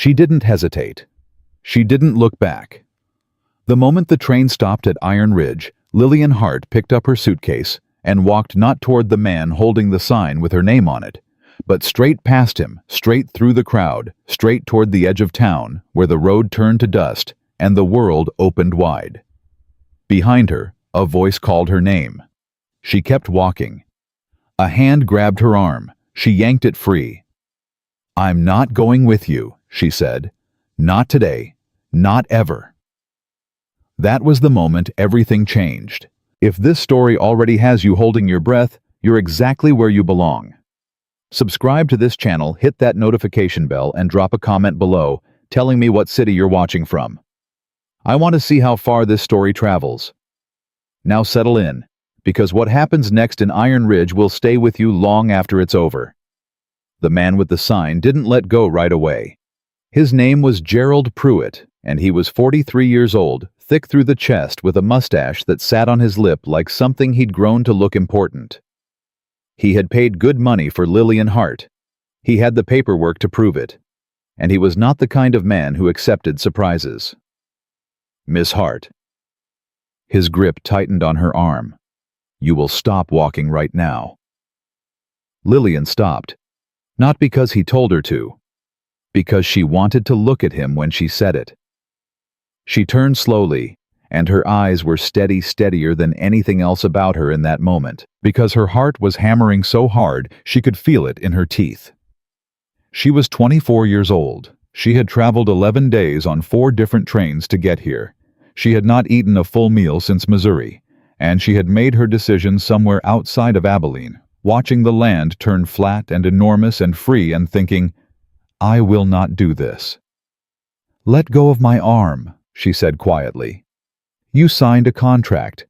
She didn't hesitate. She didn't look back. The moment the train stopped at Iron Ridge, Lillian Hart picked up her suitcase and walked not toward the man holding the sign with her name on it, but straight past him, straight through the crowd, straight toward the edge of town, where the road turned to dust and the world opened wide. Behind her, a voice called her name. She kept walking. A hand grabbed her arm. She yanked it free. "I'm not going with you," she said. "Not today. Not ever." That was the moment everything changed. If this story already has you holding your breath, you're exactly where you belong. Subscribe to this channel, hit that notification bell, and drop a comment below telling me what city you're watching from. I want to see how far this story travels. Now settle in, because what happens next in Iron Ridge will stay with you long after it's over. The man with the sign didn't let go right away. His name was Gerald Pruitt, and he was 43 years old, thick through the chest with a mustache that sat on his lip like something he'd grown to look important. He had paid good money for Lillian Hart. He had the paperwork to prove it. And he was not the kind of man who accepted surprises. "Miss Hart." His grip tightened on her arm. "You will stop walking right now." Lillian stopped. Not because he told her to. Because she wanted to look at him when she said it. She turned slowly, and her eyes were steadier than anything else about her in that moment, because her heart was hammering so hard she could feel it in her teeth. She was 24 years old. She had traveled 11 days on 4 different trains to get here. She had not eaten a full meal since Missouri, and she had made her decision somewhere outside of Abilene, watching the land turn flat and enormous and free and thinking, "I will not do this." "Let go of my arm," she said quietly. "You signed a contract.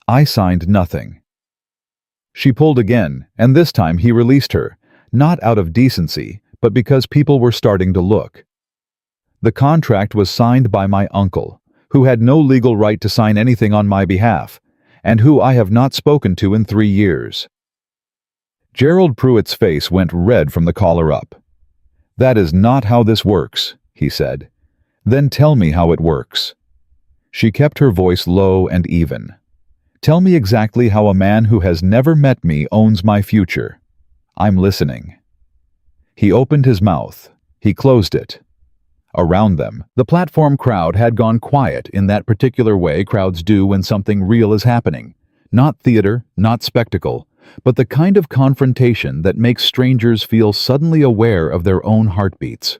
I signed nothing." She pulled again, and this time he released her, not out of decency, but because people were starting to look. "The contract was signed by my uncle, who had no legal right to sign anything on my behalf, and who I have not spoken to in 3 years. Gerald Pruitt's face went red from the collar up. "That is not how this works," he said. "Then tell me how it works." She kept her voice low and even. "Tell me exactly how a man who has never met me owns my future. I'm listening." He opened his mouth. He closed it. Around them, the platform crowd had gone quiet in that particular way crowds do when something real is happening. Not theater, not spectacle, but the kind of confrontation that makes strangers feel suddenly aware of their own heartbeats.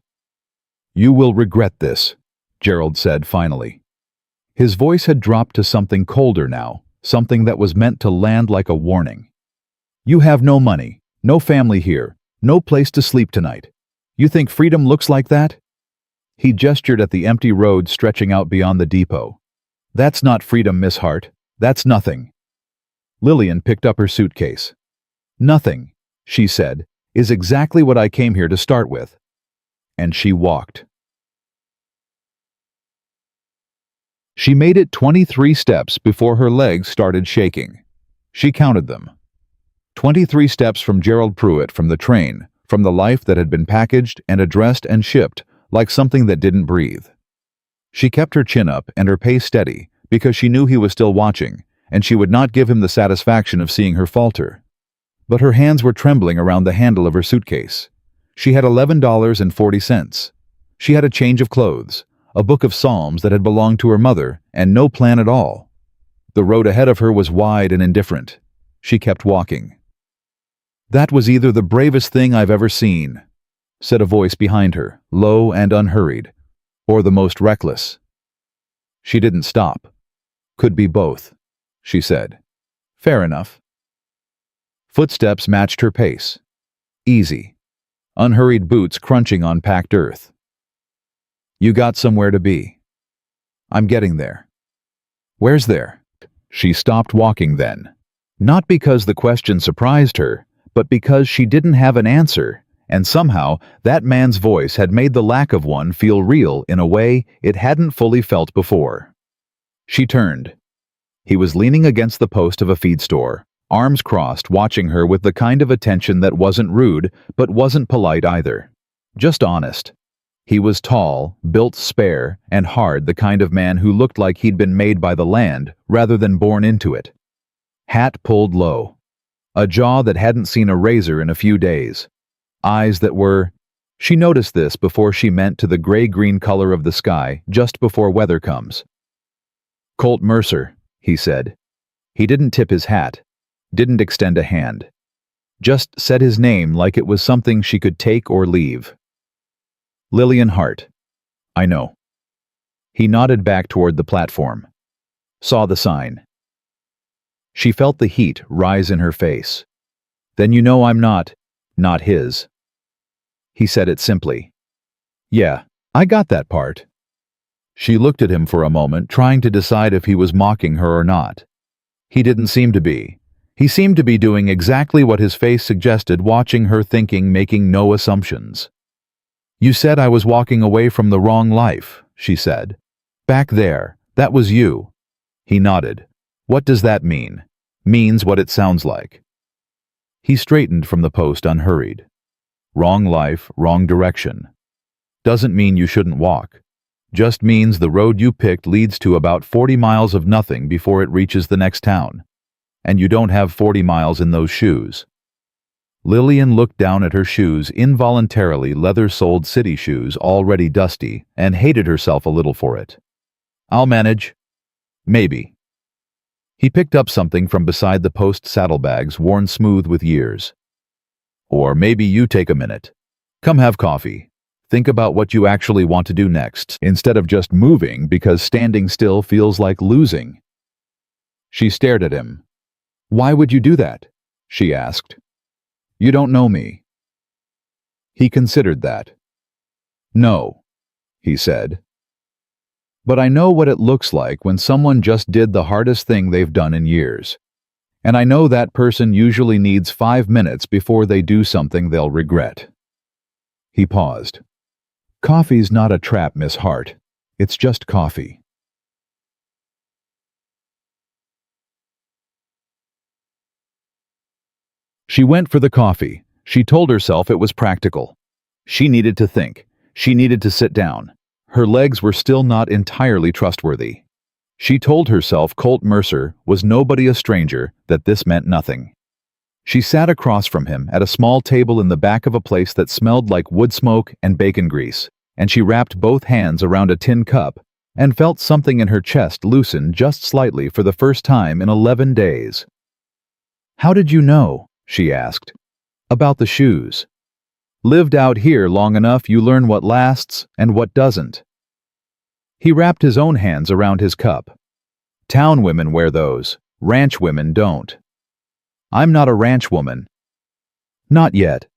"You will regret this," Gerald said finally. His voice had dropped to something colder now, something that was meant to land like a warning. "You have no money, no family here, no place to sleep tonight. You think freedom looks like that?" He gestured at the empty road stretching out beyond the depot. "That's not freedom, Miss Hart. That's nothing." Lillian picked up her suitcase. "Nothing," she said, "is exactly what I came here to start with." And she walked. She made it 23 steps before her legs started shaking. She counted them. 23 steps from Gerald Pruitt, from the train, from the life that had been packaged and addressed and shipped like something that didn't breathe. She kept her chin up and her pace steady because she knew he was still watching, and she would not give him the satisfaction of seeing her falter. But her hands were trembling around the handle of her suitcase. She had $11.40. She had a change of clothes, a book of psalms that had belonged to her mother, and no plan at all. The road ahead of her was wide and indifferent. She kept walking. "That was either the bravest thing I've ever seen," said a voice behind her, low and unhurried, "or the most reckless." She didn't stop. "Could be both," she said. "Fair enough." Footsteps matched her pace. Easy. Unhurried boots crunching on packed earth. "You got somewhere to be." "I'm getting there." "Where's there?" She stopped walking then. Not because the question surprised her, but because she didn't have an answer, and somehow that man's voice had made the lack of one feel real in a way it hadn't fully felt before. She turned. He was leaning against the post of a feed store, arms crossed, watching her with the kind of attention that wasn't rude, but wasn't polite either. Just honest. He was tall, built spare, and hard, the kind of man who looked like he'd been made by the land rather than born into it. Hat pulled low. A jaw that hadn't seen a razor in a few days. Eyes that were... She noticed this before she meant to the gray-green color of the sky just before weather comes. "Colt Mercer," he said. He didn't tip his hat, didn't extend a hand. Just said his name like it was something she could take or leave. "Lillian Hart." "I know." He nodded back toward the platform. Saw the sign. She felt the heat rise in her face. "Then you know I'm not his." He said it simply. "Yeah, I got that part." She looked at him for a moment, trying to decide if he was mocking her or not. He didn't seem to be. He seemed to be doing exactly what his face suggested, watching her, thinking, making no assumptions. "You said I was walking away from the wrong life," she said. "Back there, that was you." He nodded. "What does that mean?" "Means what it sounds like." He straightened from the post unhurried. "Wrong life, wrong direction. Doesn't mean you shouldn't walk. Just means the road you picked leads to about 40 miles of nothing before it reaches the next town. And you don't have 40 miles in those shoes." Lillian looked down at her shoes, involuntarily leather-soled city shoes, already dusty, and hated herself a little for it. "I'll manage." "Maybe." He picked up something from beside the post saddlebags, worn smooth with years. "Or maybe you take a minute. Come have coffee. Think about what you actually want to do next, instead of just moving because standing still feels like losing." She stared at him. "Why would you do that?" she asked. "You don't know me." He considered that. "No," he said. "But I know what it looks like when someone just did the hardest thing they've done in years. And I know that person usually needs 5 minutes before they do something they'll regret." He paused. "Coffee's not a trap, Miss Hart. It's just coffee." She went for the coffee. She told herself it was practical. She needed to think. She needed to sit down. Her legs were still not entirely trustworthy. She told herself Colt Mercer was nobody, a stranger, that this meant nothing. She sat across from him at a small table in the back of a place that smelled like wood smoke and bacon grease, and she wrapped both hands around a tin cup and felt something in her chest loosen just slightly for the first time in 11 days. "How did you know?" she asked. "About the shoes. Lived out here long enough, you learn what lasts and what doesn't." He wrapped his own hands around his cup. "Town women wear those. Ranch women don't." "I'm not a ranch woman." "Not yet."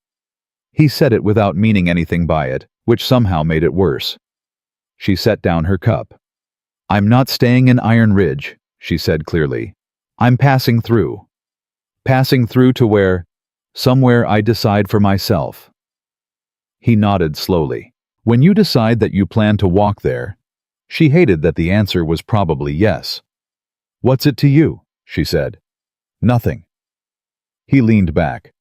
He said it without meaning anything by it, which somehow made it worse. She set down her cup. "I'm not staying in Iron Ridge," she said clearly. "I'm passing through. Passing through to where? Somewhere I decide for myself." He nodded slowly. "When you decide that you plan to walk there..." She hated that the answer was probably yes. "What's it to you?" she said. "Nothing." He leaned back.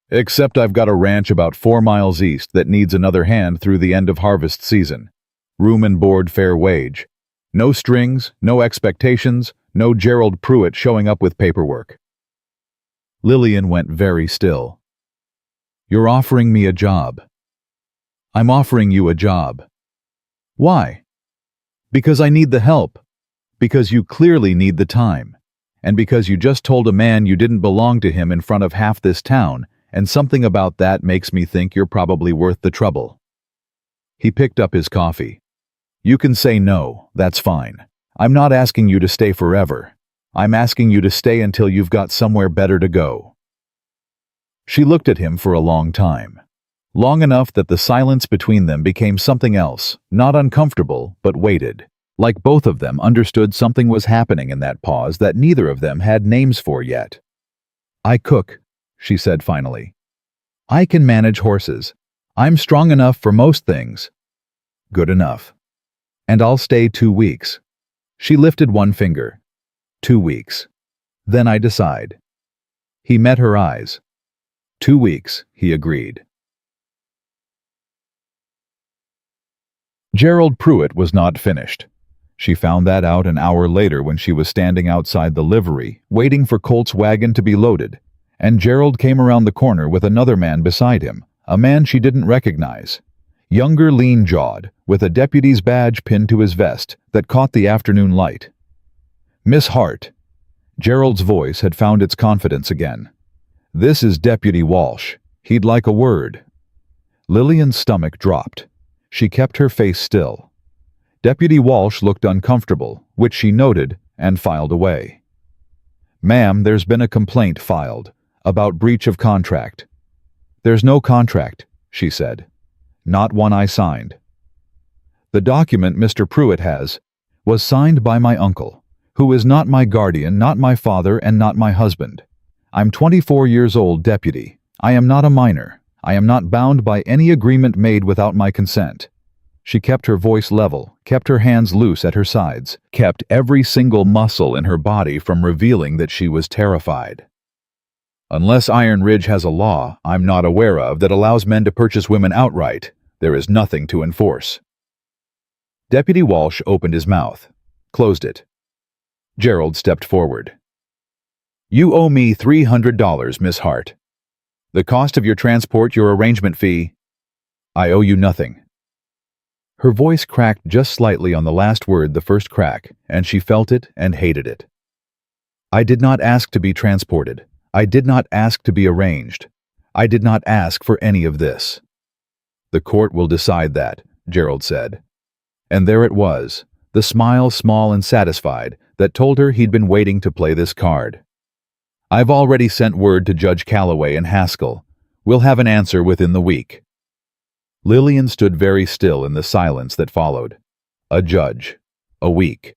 "Except I've got a ranch about 4 miles east that needs another hand through the end of harvest season. Room and board, fair wage. No strings, no expectations, no Gerald Pruitt showing up with paperwork." Lillian went very still. "You're offering me a job." "I'm offering you a job." "Why?" "Because I need the help. Because you clearly need the time. And because you just told a man you didn't belong to him in front of half this town, and something about that makes me think you're probably worth the trouble." He picked up his coffee. "You can say no, that's fine. I'm not asking you to stay forever. I'm asking you to stay until you've got somewhere better to go." She looked at him for a long time. Long enough that the silence between them became something else, not uncomfortable, but weighted. Like both of them understood something was happening in that pause that neither of them had names for yet. "I cook," she said finally. "I can manage horses. I'm strong enough for most things." "Good enough." "And I'll stay 2 weeks." She lifted one finger. 2 weeks. Then I decide." He met her eyes. 2 weeks, he agreed. Gerald Pruitt was not finished. She found that out an hour later when she was standing outside the livery, waiting for Colt's wagon to be loaded, and Gerald came around the corner with another man beside him, a man she didn't recognize. Younger, lean-jawed, with a deputy's badge pinned to his vest that caught the afternoon light. "Miss Hart." Gerald's voice had found its confidence again. "This is Deputy Walsh. He'd like a word." Lillian's stomach dropped. She kept her face still. Deputy Walsh looked uncomfortable, which she noted, and filed away. "Ma'am, there's been a complaint filed about breach of contract." "There's no contract," she said. "Not one I signed." "The document Mr. Pruitt has was signed by my uncle, who is not my guardian, not my father, and not my husband. I'm 24 years old, Deputy. I am not a minor. I am not bound by any agreement made without my consent." She kept her voice level, kept her hands loose at her sides, kept every single muscle in her body from revealing that she was terrified. "Unless Iron Ridge has a law I'm not aware of that allows men to purchase women outright, there is nothing to enforce." Deputy Walsh opened his mouth, closed it. Gerald stepped forward. "You owe me $300, Miss Hart. The cost of your transport, your arrangement fee. I owe you nothing." Her voice cracked just slightly on the last word, the first crack, and she felt it and hated it. "I did not ask to be transported. I did not ask to be arranged. I did not ask for any of this." "The court will decide that," Gerald said. And there it was, the smile small and satisfied that told her he'd been waiting to play this card. "I've already sent word to Judge Calloway and Haskell. We'll have an answer within the week." Lillian stood very still in the silence that followed. A judge. A week.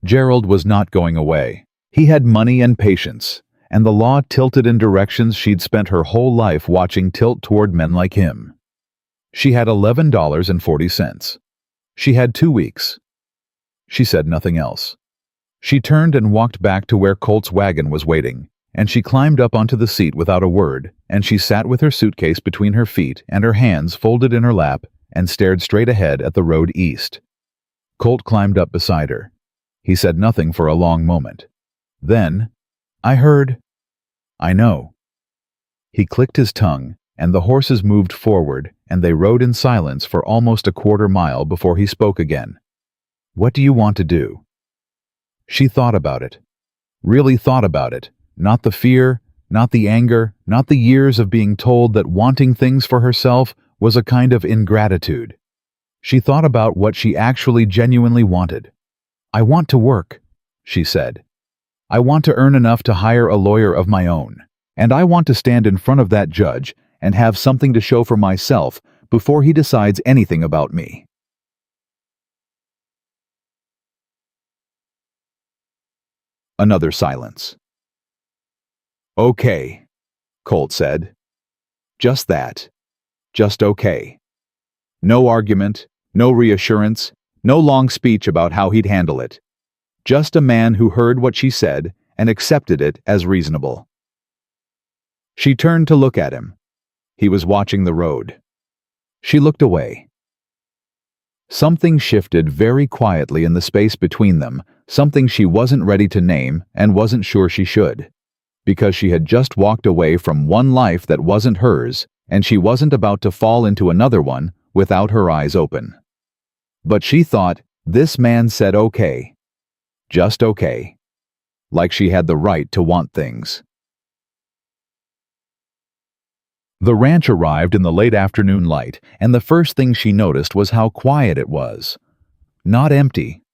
Gerald was not going away. He had money and patience, and the law tilted in directions she'd spent her whole life watching tilt toward men like him. She had $11.40. She had 2 weeks. She said nothing else. She turned and walked back to where Colt's wagon was waiting, and she climbed up onto the seat without a word, and she sat with her suitcase between her feet and her hands folded in her lap and stared straight ahead at the road east. Colt climbed up beside her. He said nothing for a long moment. Then, "I heard." "I know." He clicked his tongue, and the horses moved forward, and they rode in silence for almost a quarter mile before he spoke again. "What do you want to do?" She thought about it. Really thought about it. Not the fear, not the anger, not the years of being told that wanting things for herself was a kind of ingratitude. She thought about what she actually genuinely wanted. "I want to work," she said. "I want to earn enough to hire a lawyer of my own, and I want to stand in front of that judge and have something to show for myself before he decides anything about me." Another silence. "Okay," Colt said. "Just that. Just okay. No argument, no reassurance, no long speech about how he'd handle it. Just a man who heard what she said and accepted it as reasonable." She turned to look at him. He was watching the road. She looked away. Something shifted very quietly in the space between them, something she wasn't ready to name and wasn't sure she should. Because she had just walked away from one life that wasn't hers, and she wasn't about to fall into another one without her eyes open. But she thought, this man said okay. Just okay. Like she had the right to want things. The ranch arrived in the late afternoon light, and the first thing she noticed was how quiet it was. Not empty.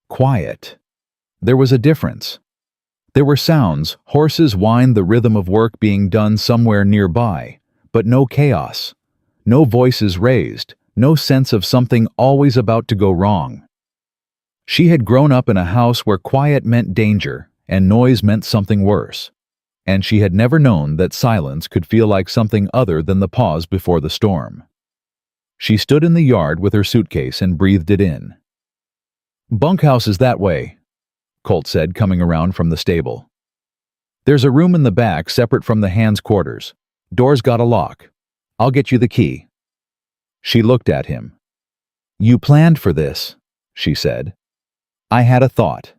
Quiet. There was a difference. There were sounds, horses whined, the rhythm of work being done somewhere nearby, but no chaos. No voices raised, no sense of something always about to go wrong. She had grown up in a house where quiet meant danger and noise meant something worse. And she had never known that silence could feel like something other than the pause before the storm. She stood in the yard with her suitcase and breathed it in. "Bunkhouse is that way," Colt said, coming around from the stable. "There's a room in the back separate from the hands' quarters. Door's got a lock. I'll get you the key." She looked at him. You planned for this, she said. I had a thought.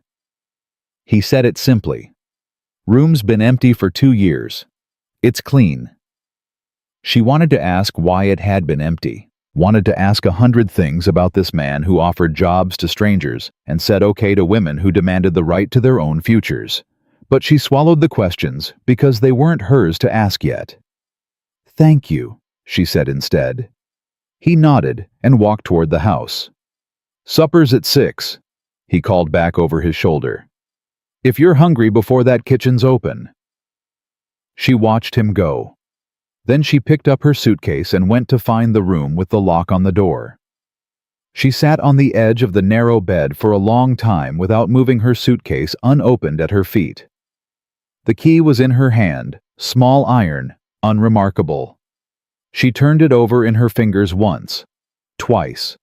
He said it simply. Room's been empty for 2 years. It's clean. She wanted to ask why it had been empty, wanted to ask 100 things about this man who offered jobs to strangers and said okay to women who demanded the right to their own futures. But she swallowed the questions because they weren't hers to ask yet. Thank you, she said instead. He nodded and walked toward the house. Supper's at 6, he called back over his shoulder. If you're hungry before that kitchen's open. She watched him go. Then she picked up her suitcase and went to find the room with the lock on the door. She sat on the edge of the narrow bed for a long time without moving her suitcase unopened at her feet. The key was in her hand, small iron, unremarkable. She turned it over in her fingers once, twice.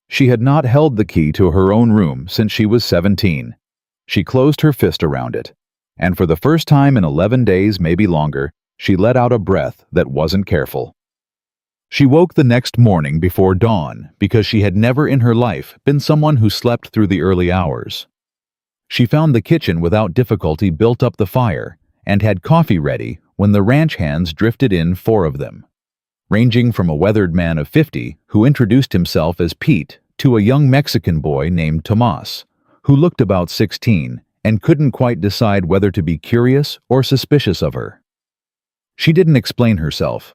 She had not held the key to her own room since she was 17. She closed her fist around it, and for the first time in 11 days, maybe longer, she let out a breath that wasn't careful. She woke the next morning before dawn because she had never in her life been someone who slept through the early hours. She found the kitchen without difficulty, built up the fire, and had coffee ready when the ranch hands drifted in, 4 of them, ranging from a weathered man of 50 who introduced himself as Pete to a young Mexican boy named Tomas, who looked about 16 and couldn't quite decide whether to be curious or suspicious of her. She didn't explain herself.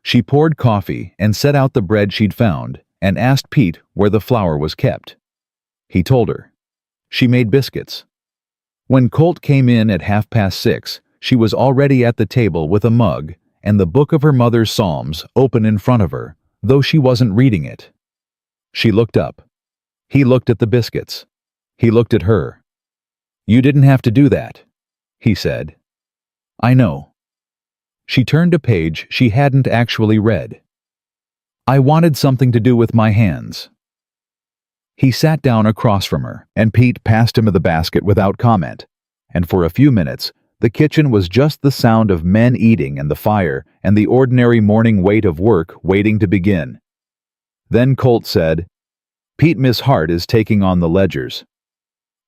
She poured coffee and set out the bread she'd found and asked Pete where the flour was kept. He told her. She made biscuits. When Colt came in at 6:30, she was already at the table with a mug and the book of her mother's Psalms open in front of her, though she wasn't reading it. She looked up. He looked at the biscuits. He looked at her. You didn't have to do that, he said. I know. She turned a page she hadn't actually read. I wanted something to do with my hands. He sat down across from her, and Pete passed him the basket without comment, and for a few minutes, the kitchen was just the sound of men eating and the fire and the ordinary morning weight of work waiting to begin. Then Colt said, Pete, Miss Hart is taking on the ledgers.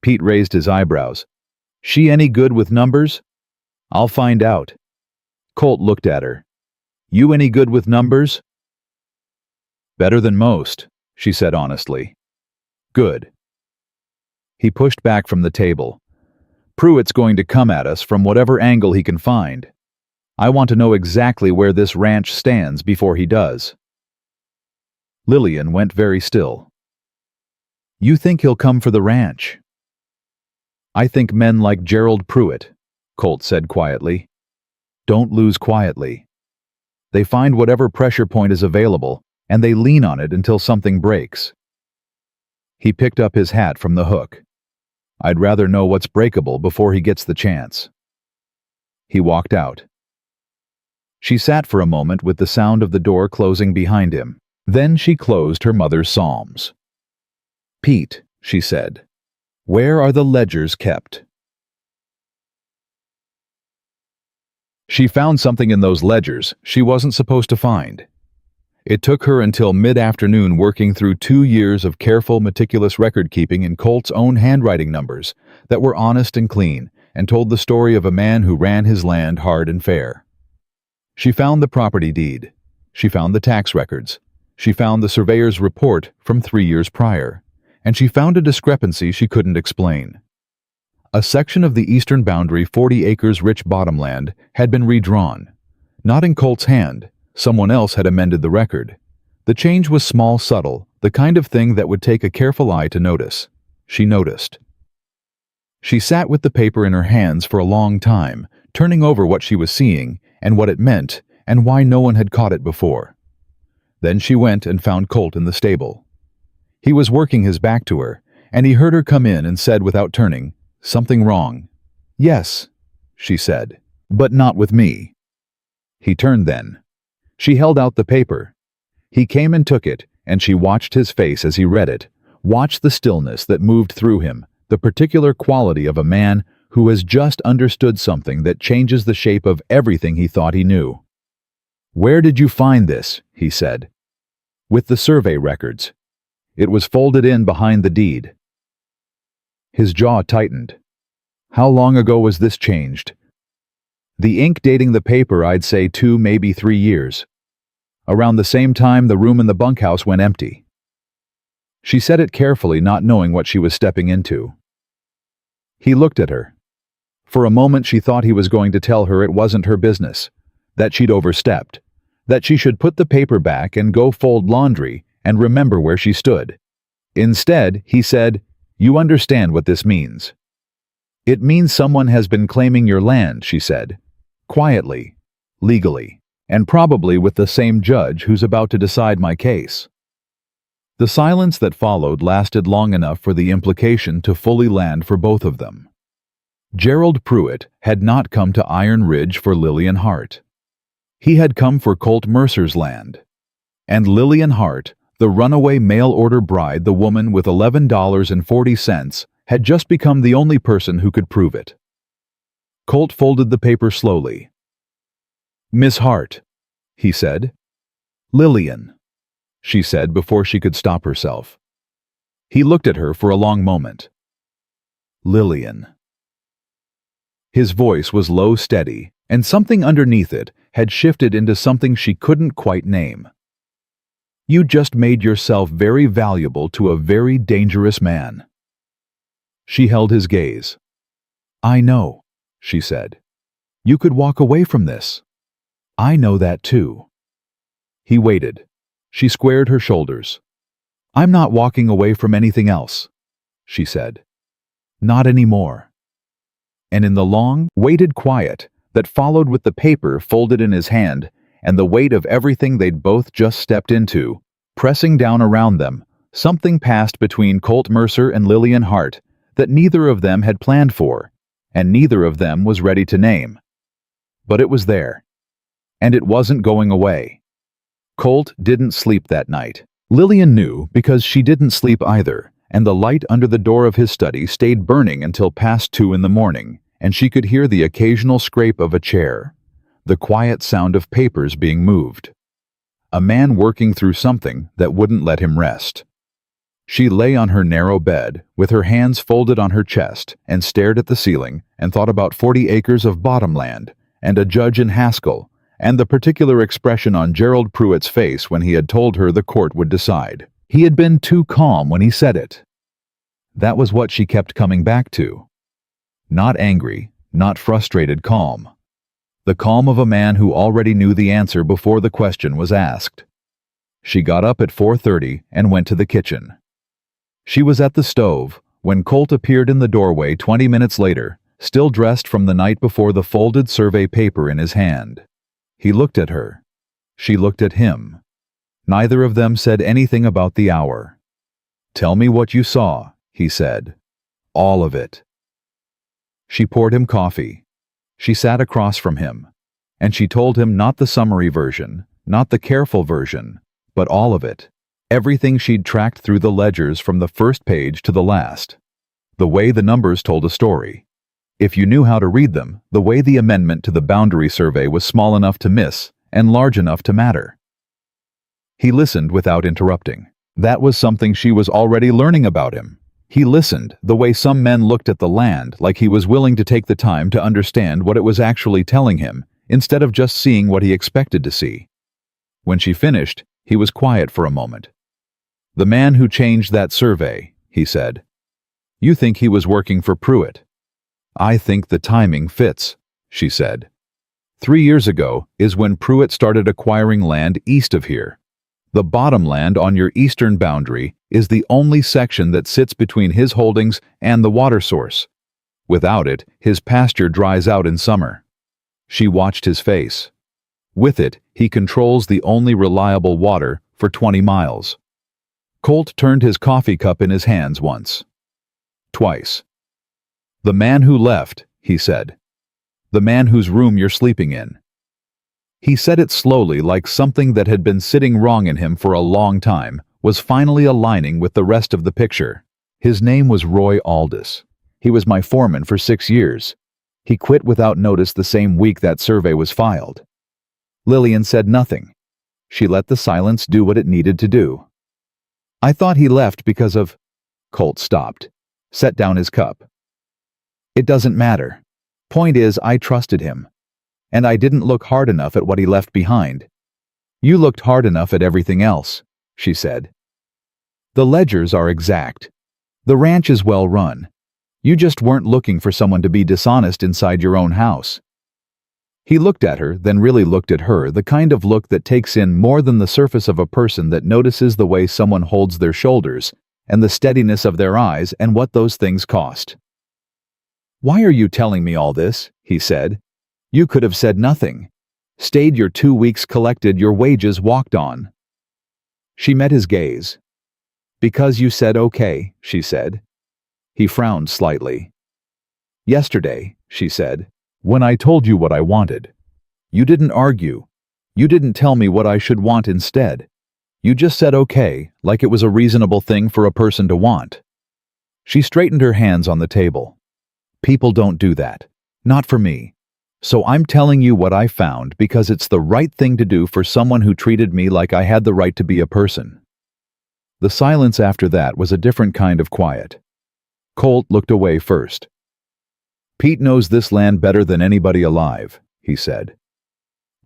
Pete raised his eyebrows. She any good with numbers? I'll find out. Colt looked at her. You any good with numbers? Better than most, she said honestly. Good. He pushed back from the table. Pruitt's going to come at us from whatever angle he can find. I want to know exactly where this ranch stands before he does. Lillian went very still. You think he'll come for the ranch? I think men like Gerald Pruitt, Colt said quietly. Don't lose quietly. They find whatever pressure point is available, and they lean on it until something breaks. He picked up his hat from the hook. I'd rather know what's breakable before he gets the chance. He walked out. She sat for a moment with the sound of the door closing behind him. Then she closed her mother's Psalms. Pete, she said, where are the ledgers kept? She found something in those ledgers she wasn't supposed to find. It took her until mid-afternoon working through 2 years of careful, meticulous record-keeping in Colt's own handwriting numbers that were honest and clean and told the story of a man who ran his land hard and fair. She found the property deed. She found the tax records. She found the surveyor's report from 3 years prior. And she found a discrepancy she couldn't explain. A section of the eastern boundary, 40 acres rich bottomland, had been redrawn. Not in Colt's hand. Someone else had amended the record. The change was small, subtle, the kind of thing that would take a careful eye to notice. She noticed. She sat with the paper in her hands for a long time, turning over what she was seeing and what it meant and why no one had caught it before. Then she went and found Colt in the stable. He was working his back to her, and he heard her come in and said without turning, Something wrong. Yes, she said, but not with me. He turned then. She held out the paper. He came and took it, and she watched his face as he read it, watched the stillness that moved through him, the particular quality of a man who has just understood something that changes the shape of everything he thought he knew. Where did you find this? He said. With the survey records. It was folded in behind the deed. His jaw tightened. How long ago was this changed? The ink dating the paper, I'd say 2, maybe 3 years. Around the same time the room in the bunkhouse went empty. She said it carefully, not knowing what she was stepping into. He looked at her. For a moment she thought he was going to tell her it wasn't her business, that she'd overstepped, that she should put the paper back and go fold laundry and remember where she stood. Instead, he said, "You understand what this means." "It means someone has been claiming your land," she said, quietly, legally, and probably with the same judge who's about to decide my case. The silence that followed lasted long enough for the implication to fully land for both of them. Gerald Pruitt had not come to Iron Ridge for Lillian Hart. He had come for Colt Mercer's land. And Lillian Hart, the runaway mail-order bride, the woman with $11.40, had just become the only person who could prove it. Colt folded the paper slowly. "Miss Hart," he said. "Lillian," she said before she could stop herself. He looked at her for a long moment. "Lillian." His voice was low, steady, and something underneath it had shifted into something she couldn't quite name. "You just made yourself very valuable to a very dangerous man." She held his gaze. "I know," she said. "You could walk away from this. I know that too." He waited. She squared her shoulders. "I'm not walking away from anything else," she said. "Not anymore." And in the long, weighted quiet that followed with the paper folded in his hand and the weight of everything they'd both just stepped into, pressing down around them, something passed between Colt Mercer and Lillian Hart that neither of them had planned for, and neither of them was ready to name. But it was there. And it wasn't going away. Colt didn't sleep that night. Lillian knew because she didn't sleep either, and the light under the door of his study stayed burning until past 2 in the morning, and she could hear the occasional scrape of a chair, the quiet sound of papers being moved. A man working through something that wouldn't let him rest. She lay on her narrow bed, with her hands folded on her chest, and stared at the ceiling and thought about 40 acres of bottomland, and a judge in Haskell, and the particular expression on Gerald Pruitt's face when he had told her the court would decide. He had been too calm when he said it. That was what she kept coming back to. Not angry, not frustrated calm. The calm of a man who already knew the answer before the question was asked. She got up at 4:30 and went to the kitchen. She was at the stove when Colt appeared in the doorway 20 minutes later, still dressed from the night before, the folded survey paper in his hand. He looked at her. She looked at him. Neither of them said anything about the hour. "Tell me what you saw," he said. "All of it." She poured him coffee. She sat across from him, and she told him not the summary version, not the careful version, but all of it. Everything she'd tracked through the ledgers from the first page to the last. The way the numbers told a story. If you knew how to read them, the way the amendment to the boundary survey was small enough to miss and large enough to matter. He listened without interrupting. That was something she was already learning about him. He listened the way some men looked at the land, like he was willing to take the time to understand what it was actually telling him, instead of just seeing what he expected to see. When she finished, he was quiet for a moment. "The man who changed that survey," he said. "You think he was working for Pruitt?" "I think the timing fits," she said. 3 years ago is when Pruitt started acquiring land east of here. The bottom land on your eastern boundary is the only section that sits between his holdings and the water source. Without it, his pasture dries out in summer. She watched his face. With it, he controls the only reliable water for 20 miles. Colt turned his coffee cup in his hands once. Twice. "The man who left," he said. "The man whose room you're sleeping in." He said it slowly, like something that had been sitting wrong in him for a long time was finally aligning with the rest of the picture. "His name was Roy Aldis. He was my foreman for 6 years. He quit without notice the same week that survey was filed." Lillian said nothing. She let the silence do what it needed to do. I thought he left because of... Colt stopped, set down his cup. It doesn't matter. Point is, I trusted him. And I didn't look hard enough at what he left behind. You looked hard enough at everything else, she said. The ledgers are exact. The ranch is well run. You just weren't looking for someone to be dishonest inside your own house. He looked at her, then really looked at her, the kind of look that takes in more than the surface of a person, that notices the way someone holds their shoulders, and the steadiness of their eyes, and what those things cost. Why are you telling me all this? He said. You could have said nothing. Stayed your 2 weeks, collected your wages, walked on. She met his gaze. Because you said okay, she said. He frowned slightly. Yesterday, she said, when I told you what I wanted. You didn't argue. You didn't tell me what I should want instead. You just said okay, like it was a reasonable thing for a person to want. She straightened her hands on the table. People don't do that. Not for me. So I'm telling you what I found because it's the right thing to do for someone who treated me like I had the right to be a person. The silence after that was a different kind of quiet. Colt looked away first. Pete knows this land better than anybody alive, he said.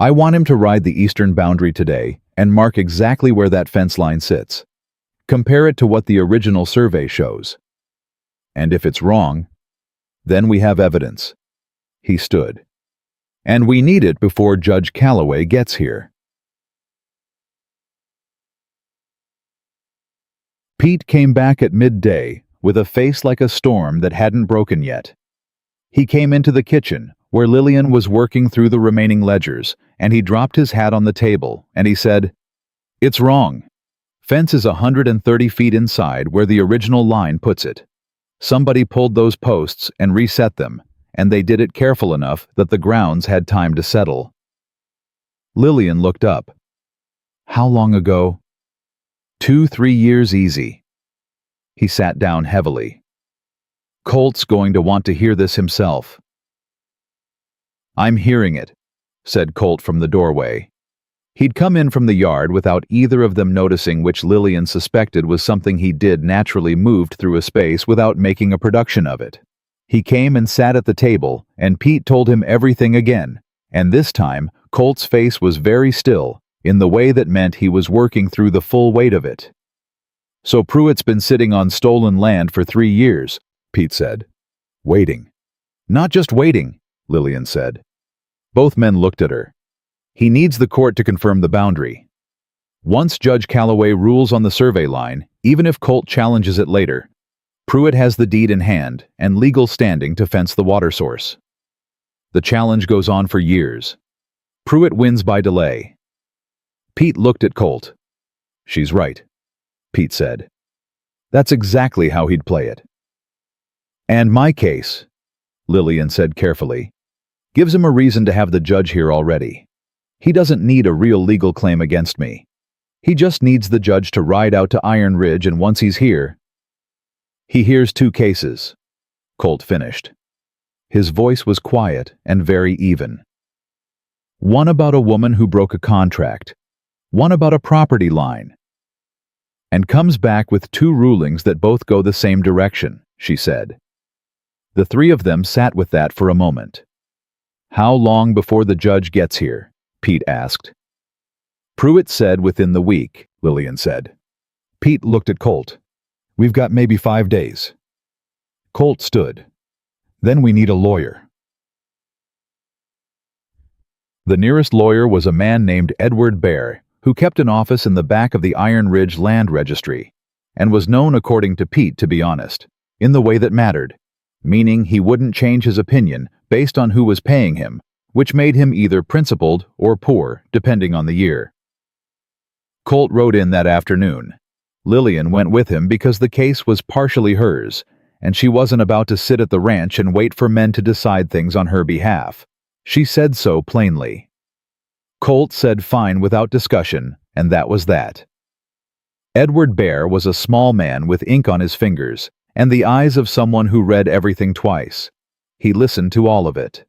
I want him to ride the eastern boundary today and mark exactly where that fence line sits. Compare it to what the original survey shows. And if it's wrong, then we have evidence. He stood. And we need it before Judge Calloway gets here. Pete came back at midday with a face like a storm that hadn't broken yet. He came into the kitchen, where Lillian was working through the remaining ledgers, and he dropped his hat on the table, and he said, It's wrong. Fence is 130 feet inside where the original line puts it. Somebody pulled those posts and reset them, and they did it careful enough that the grounds had time to settle. Lillian looked up. How long ago? 2-3 years easy. He sat down heavily. Colt's going to want to hear this himself. I'm hearing it, said Colt from the doorway. He'd come in from the yard without either of them noticing, which Lillian suspected was something he did naturally, moved through a space without making a production of it. He came and sat at the table, and Pete told him everything again, and this time Colt's face was very still, in the way that meant he was working through the full weight of it. So Pruitt's been sitting on stolen land for 3 years, Pete said. Waiting. Not just waiting, Lillian said. Both men looked at her. He needs the court to confirm the boundary. Once Judge Calloway rules on the survey line, even if Colt challenges it later, Pruitt has the deed in hand and legal standing to fence the water source. The challenge goes on for years. Pruitt wins by delay. Pete looked at Colt. She's right, Pete said. That's exactly how he'd play it. And my case, Lillian said carefully, gives him a reason to have the judge here already. He doesn't need a real legal claim against me. He just needs the judge to ride out to Iron Ridge, and once he's here... He hears 2 cases, Colt finished. His voice was quiet and very even. One about a woman who broke a contract, one about a property line. And comes back with 2 rulings that both go the same direction, she said. The 3 of them sat with that for a moment. How long before the judge gets here? Pete asked. Pruitt said within the week, Lillian said. Pete looked at Colt. We've got maybe 5 days. Colt stood. Then we need a lawyer. The nearest lawyer was a man named Edward Bear, who kept an office in the back of the Iron Ridge Land Registry, and was known, according to Pete, to be honest, in the way that mattered, meaning he wouldn't change his opinion based on who was paying him, which made him either principled or poor, depending on the year. Colt rode in that afternoon. Lillian went with him because the case was partially hers, and she wasn't about to sit at the ranch and wait for men to decide things on her behalf. She said so plainly. Colt said fine without discussion, and that was that. Edward Bear was a small man with ink on his fingers, and the eyes of someone who read everything twice. He listened to all of it.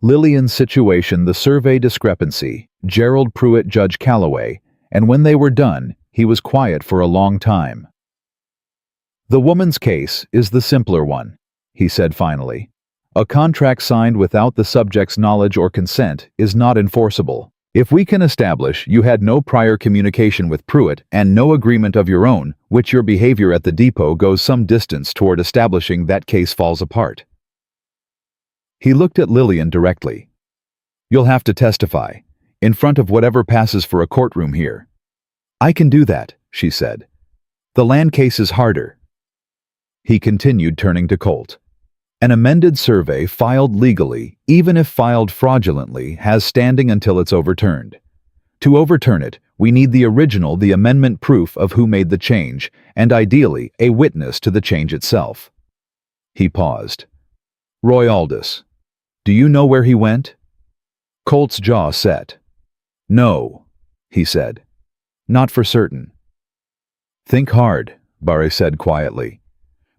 Lillian's situation, the survey discrepancy, Gerald Pruitt, Judge Calloway, and when they were done, He was quiet for a long time. "The woman's case is the simpler one," he said finally. "A contract signed without the subject's knowledge or consent is not enforceable. If we can establish you had no prior communication with Pruitt and no agreement of your own, which your behavior at the depot goes some distance toward establishing, that case falls apart." He looked at Lillian directly. "You'll have to testify, in front of whatever passes for a courtroom here." "I can do that," she said. "The land case is harder." He continued, turning to Colt. "An amended survey filed legally, even if filed fraudulently, has standing until it's overturned. To overturn it, we need the original, the amendment proof of who made the change, and ideally, a witness to the change itself." He paused. "Roy Aldous. Do you know where he went?" Colt's jaw set. "No," he said. "Not for certain." "Think hard," Barre said quietly.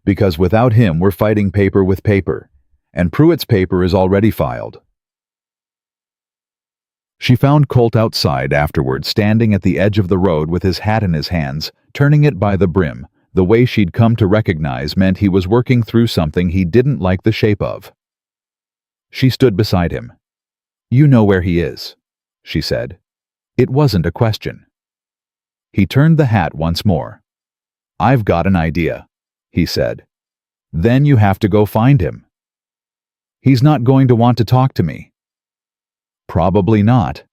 "Because without him we're fighting paper with paper, and Pruitt's paper is already filed." She found Colt outside afterward, standing at the edge of the road with his hat in his hands, turning it by the brim. The way she'd come to recognize meant he was working through something he didn't like the shape of. She stood beside him. "You know where he is," she said. It wasn't a question. He turned the hat once more. "I've got an idea," he said. "Then you have to go find him." "He's not going to want to talk to me." "Probably not."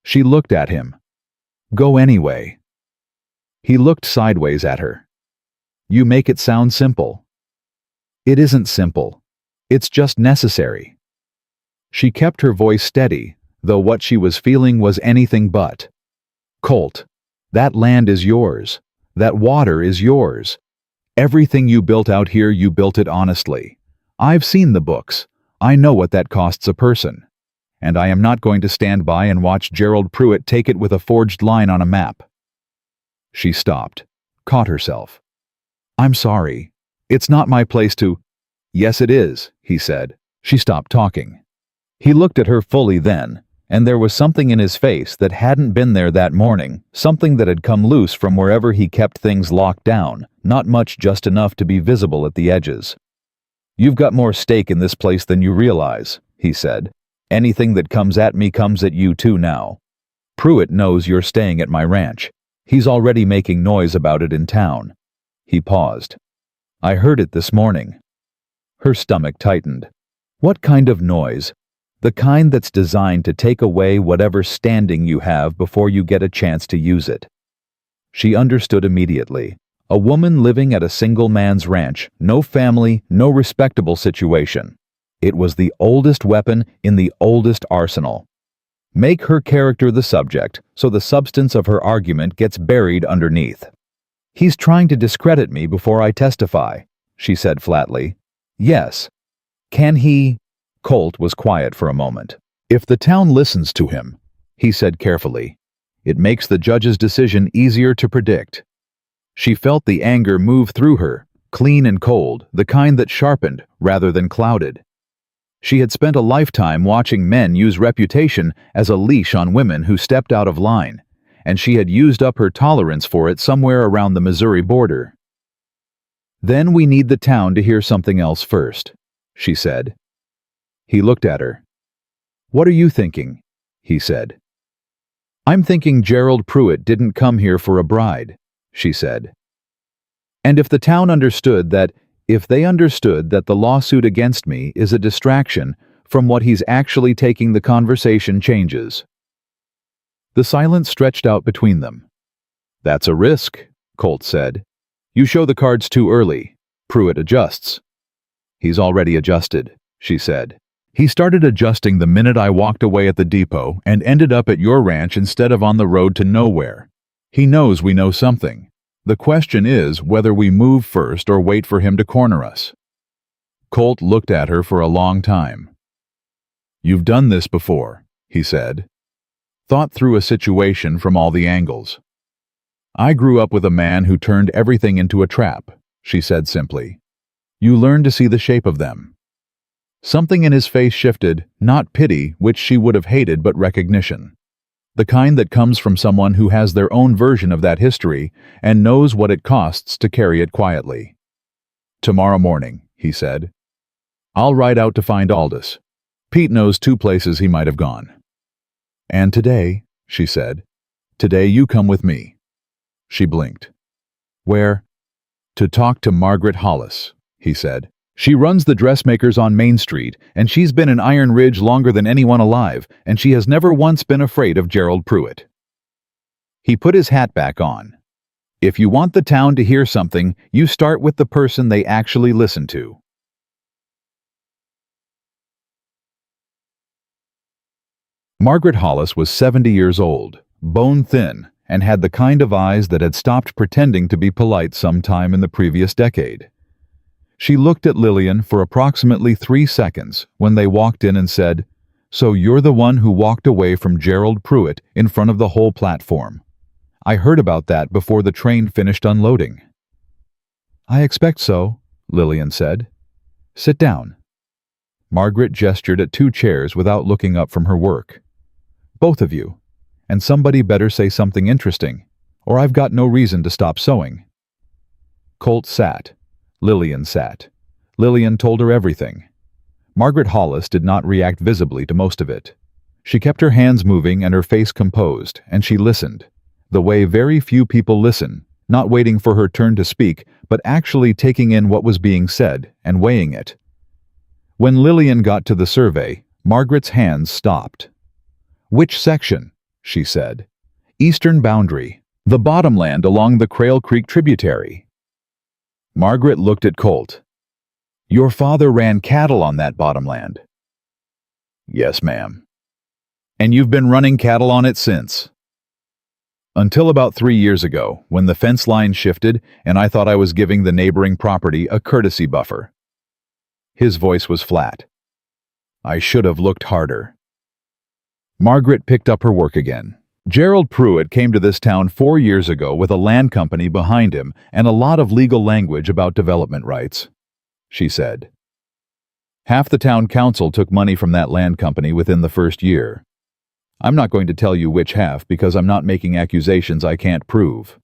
She looked at him. "Go anyway." He looked sideways at her. "You make it sound simple." "It isn't simple. It's just necessary." She kept her voice steady, though what she was feeling was anything but. "Colt, that land is yours. That water is yours. Everything you built out here, you built it honestly. I've seen the books. I know what that costs a person. And I am not going to stand by and watch Gerald Pruitt take it with a forged line on a map." She stopped, caught herself. "I'm sorry. It's not my place to—" "Yes, it is," he said. She stopped talking. He looked at her fully then, and there was something in his face that hadn't been there that morning, something that had come loose from wherever he kept things locked down, not much, just enough to be visible at the edges. "You've got more stake in this place than you realize," he said. "Anything that comes at me comes at you too now. Pruitt knows you're staying at my ranch. He's already making noise about it in town." He paused. "I heard it this morning." Her stomach tightened. "What kind of noise?" "The kind that's designed to take away whatever standing you have before you get a chance to use it." She understood immediately. A woman living at a single man's ranch, no family, no respectable situation. It was the oldest weapon in the oldest arsenal. Make her character the subject, so the substance of her argument gets buried underneath. "He's trying to discredit me before I testify," she said flatly. "Yes. Can he—" Colt was quiet for a moment. "If the town listens to him," he said carefully, "it makes the judge's decision easier to predict." She felt the anger move through her, clean and cold, the kind that sharpened rather than clouded. She had spent a lifetime watching men use reputation as a leash on women who stepped out of line, and she had used up her tolerance for it somewhere around the Missouri border. "Then we need the town to hear something else first," she said. He looked at her. "What are you thinking?" he said. "I'm thinking Gerald Pruitt didn't come here for a bride," she said. "And if the town understood that, if they understood that the lawsuit against me is a distraction from what he's actually taking, the conversation changes." The silence stretched out between them. "That's a risk," Colt said. "You show the cards too early. Pruitt adjusts." "He's already adjusted," she said. "He started adjusting the minute I walked away at the depot and ended up at your ranch instead of on the road to nowhere. He knows we know something. The question is whether we move first or wait for him to corner us." Colt looked at her for a long time. "You've done this before," he said. "Thought through a situation from all the angles." "I grew up with a man who turned everything into a trap," she said simply. "You learn to see the shape of them." Something in his face shifted, not pity, which she would have hated, but recognition. The kind that comes from someone who has their own version of that history and knows what it costs to carry it quietly. "Tomorrow morning," he said. "I'll ride out to find Aldous. Pete knows 2 places he might have gone." "And today," she said, "today you come with me." She blinked. "Where?" "To talk to Margaret Hollis," he said. "She runs the dressmakers on Main Street, and she's been in Iron Ridge longer than anyone alive, and she has never once been afraid of Gerald Pruitt." He put his hat back on. "If you want the town to hear something, you start with the person they actually listen to." Margaret Hollis was 70 years old, bone-thin, and had the kind of eyes that had stopped pretending to be polite sometime in the previous decade. She looked at Lillian for approximately 3 seconds when they walked in and said, "So you're the one who walked away from Gerald Pruitt in front of the whole platform. I heard about that before the train finished unloading." "I expect so," Lillian said. "Sit down." Margaret gestured at 2 chairs without looking up from her work. "Both of you. And somebody better say something interesting, or I've got no reason to stop sewing." Colt sat. Lillian sat. Lillian told her everything. Margaret Hollis did not react visibly to most of it. She kept her hands moving and her face composed, and she listened, the way very few people listen, not waiting for her turn to speak, but actually taking in what was being said and weighing it. When Lillian got to the survey, Margaret's hands stopped. "Which section?" she said. "Eastern boundary, the bottomland along the Crail Creek tributary." Margaret looked at Colt. "Your father ran cattle on that bottomland." "Yes, ma'am." "And you've been running cattle on it since?" "Until about 3 years ago, when the fence line shifted and I thought I was giving the neighboring property a courtesy buffer." His voice was flat. "I should have looked harder." Margaret picked up her work again. "Gerald Pruitt came to this town 4 years ago with a land company behind him and a lot of legal language about development rights," she said. "Half the town council took money from that land company within the first year. I'm not going to tell you which half because I'm not making accusations I can't prove."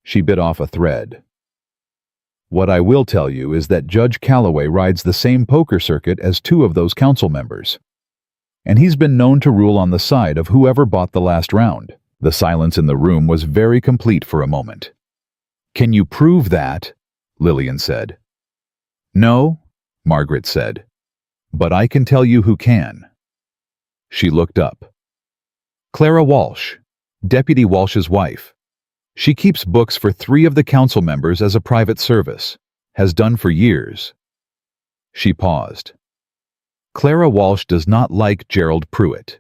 She bit off a thread. "What I will tell you is that Judge Calloway rides the same poker circuit as 2 of those council members. And he's been known to rule on the side of whoever bought the last round." The silence in the room was very complete for a moment. "Can you prove that?" Lillian said. "No," Margaret said. "But I can tell you who can." She looked up. "Clara Walsh, Deputy Walsh's wife. She keeps books for 3 of the council members as a private service. Has done for years." She paused. "Clara Walsh does not like Gerald Pruitt.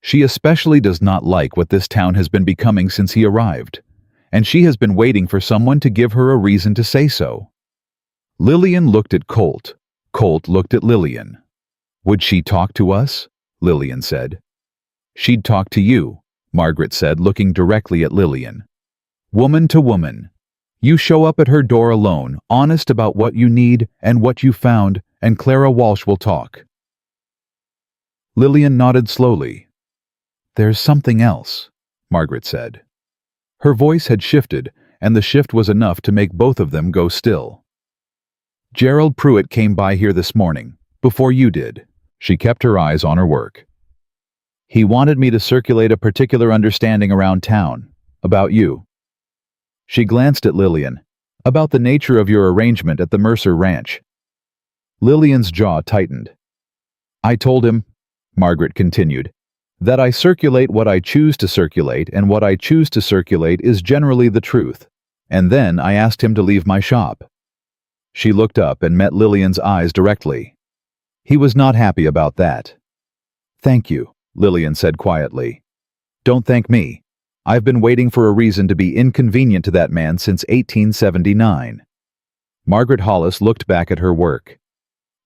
She especially does not like what this town has been becoming since he arrived, and she has been waiting for someone to give her a reason to say so." Lillian looked at Colt. Colt looked at Lillian. "Would she talk to us?" Lillian said. "She'd talk to you," Margaret said, looking directly at Lillian. "Woman to woman. You show up at her door alone, honest about what you need and what you found, and Clara Walsh will talk." Lillian nodded slowly. "There's something else," Margaret said. Her voice had shifted, and the shift was enough to make both of them go still. "Gerald Pruitt came by here this morning, before you did." She kept her eyes on her work. "He wanted me to circulate a particular understanding around town, about you." She glanced at Lillian. "About the nature of your arrangement at the Mercer Ranch." Lillian's jaw tightened. "I told him," Margaret continued, "that I circulate what I choose to circulate, and what I choose to circulate is generally the truth. And then I asked him to leave my shop." She looked up and met Lillian's eyes directly. He was not happy about that. "Thank you," Lillian said quietly. "Don't thank me. I've been waiting for a reason to be inconvenient to that man since 1879. Margaret Hollis looked back at her work.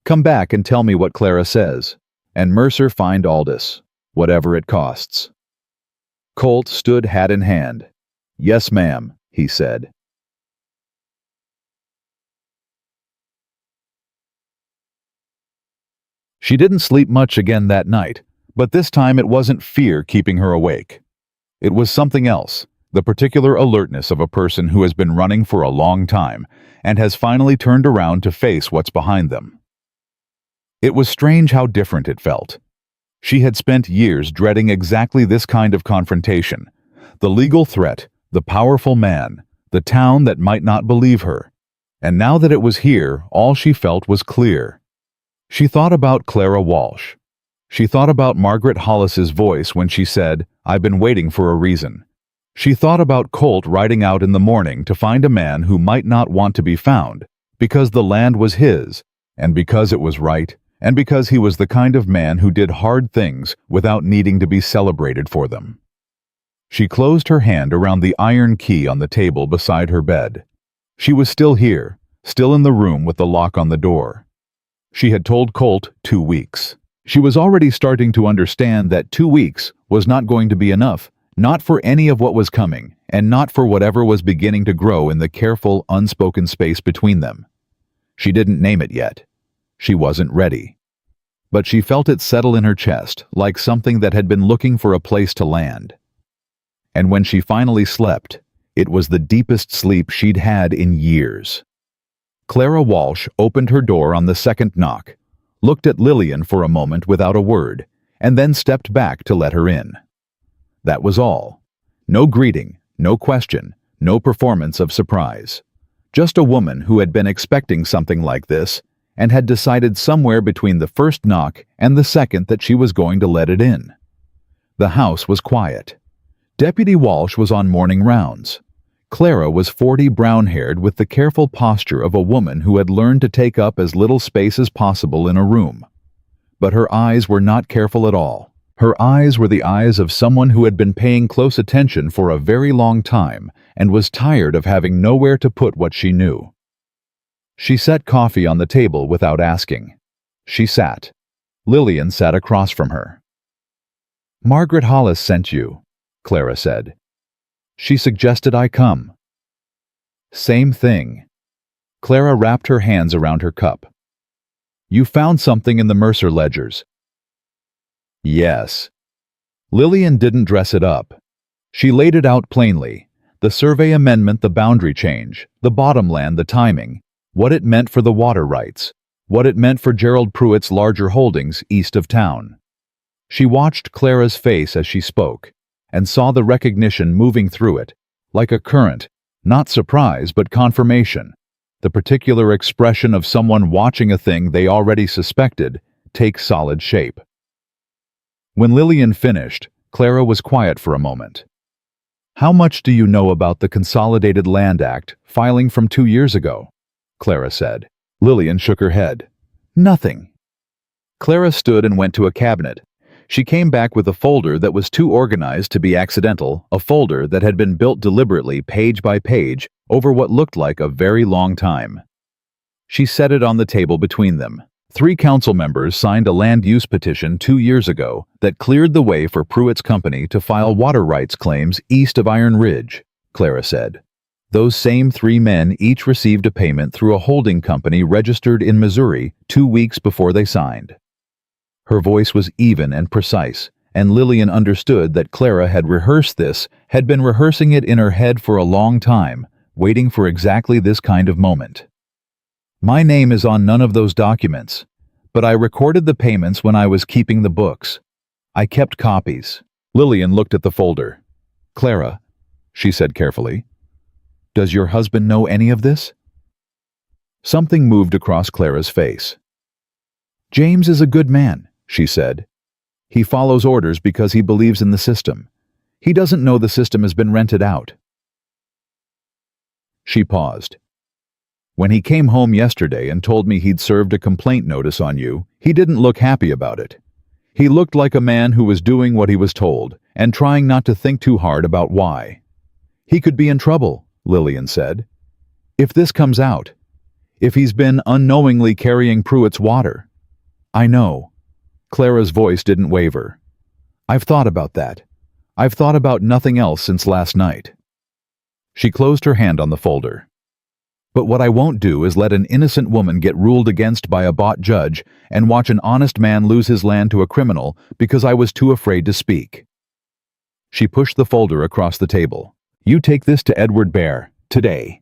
"Come back and tell me what Clara says. And Mercer find Aldous, whatever it costs." Colt stood hat in hand. "Yes, ma'am," he said. She didn't sleep much again that night, But this time it wasn't fear keeping her awake. It was something else, the particular alertness of a person who has been running for a long time and has finally turned around to face what's behind them. It was strange how different it felt. She had spent years dreading exactly this kind of confrontation, the legal threat, the powerful man, the town that might not believe her. And now that it was here, all she felt was clear. She thought about Clara Walsh. She thought about Margaret Hollis's voice when she said, "I've been waiting for a reason." She thought about Colt riding out in the morning to find a man who might not want to be found, because the land was his, and because it was right, and because he was the kind of man who did hard things without needing to be celebrated for them. She closed her hand around the iron key on the table beside her bed. She was still here, still in the room with the lock on the door. She had told Colt 2 weeks. She was already starting to understand that 2 weeks was not going to be enough, not for any of what was coming, and not for whatever was beginning to grow in the careful, unspoken space between them. She didn't name it yet. She wasn't ready. But she felt it settle in her chest, like something that had been looking for a place to land. And when she finally slept, it was the deepest sleep she'd had in years. Clara Walsh opened her door on the second knock, looked at Lillian for a moment without a word, and then stepped back to let her in. That was all. No greeting, no question, no performance of surprise. Just a woman who had been expecting something like this and had decided somewhere between the first knock and the second that she was going to let it in. The house was quiet. Deputy Walsh was on morning rounds. Clara was 40, brown-haired, with the careful posture of a woman who had learned to take up as little space as possible in a room. But her eyes were not careful at all. Her eyes were the eyes of someone who had been paying close attention for a very long time and was tired of having nowhere to put what she knew. She set coffee on the table without asking. She sat. Lillian sat across from her. "Margaret Hollis sent you," Clara said. "She suggested I come." "Same thing." Clara wrapped her hands around her cup. "You found something in the Mercer ledgers." "Yes." Lillian didn't dress it up. She laid it out plainly. The survey amendment, the boundary change, the bottomland, the timing, what it meant for the water rights, what it meant for Gerald Pruitt's larger holdings east of town. She watched Clara's face as she spoke, and saw the recognition moving through it, like a current, not surprise but confirmation, the particular expression of someone watching a thing they already suspected take solid shape. When Lillian finished, Clara was quiet for a moment. "How much do you know about the Consolidated Land Act filing from 2 years ago?" Clara said. Lillian shook her head. "Nothing." Clara stood and went to a cabinet. She came back with a folder that was too organized to be accidental, a folder that had been built deliberately, page by page, over what looked like a very long time. She set it on the table between them. 3 council members signed a land use petition 2 years ago that cleared the way for Pruitt's company to file water rights claims east of Iron Ridge, Clara said. Those same 3 men each received a payment through a holding company registered in Missouri 2 weeks before they signed. Her voice was even and precise, and Lillian understood that Clara had rehearsed this, had been rehearsing it in her head for a long time, waiting for exactly this kind of moment. "My name is on none of those documents, but I recorded the payments when I was keeping the books. I kept copies." Lillian looked at the folder. "Clara," she said carefully, "does your husband know any of this?" Something moved across Clara's face. "James is a good man," she said. "He follows orders because he believes in the system. He doesn't know the system has been rented out." She paused. "When he came home yesterday and told me he'd served a complaint notice on you, he didn't look happy about it. He looked like a man who was doing what he was told and trying not to think too hard about why. He could be in trouble," Lillian said. "If this comes out, if he's been unknowingly carrying Pruitt's water." "I know." Clara's voice didn't waver. "I've thought about that. I've thought about nothing else since last night." She closed her hand on the folder. But what I won't do is let an innocent woman get ruled against by a bought judge and watch an honest man lose his land to a criminal because I was too afraid to speak." She pushed the folder across the table. "You take this to Edward Bear, today."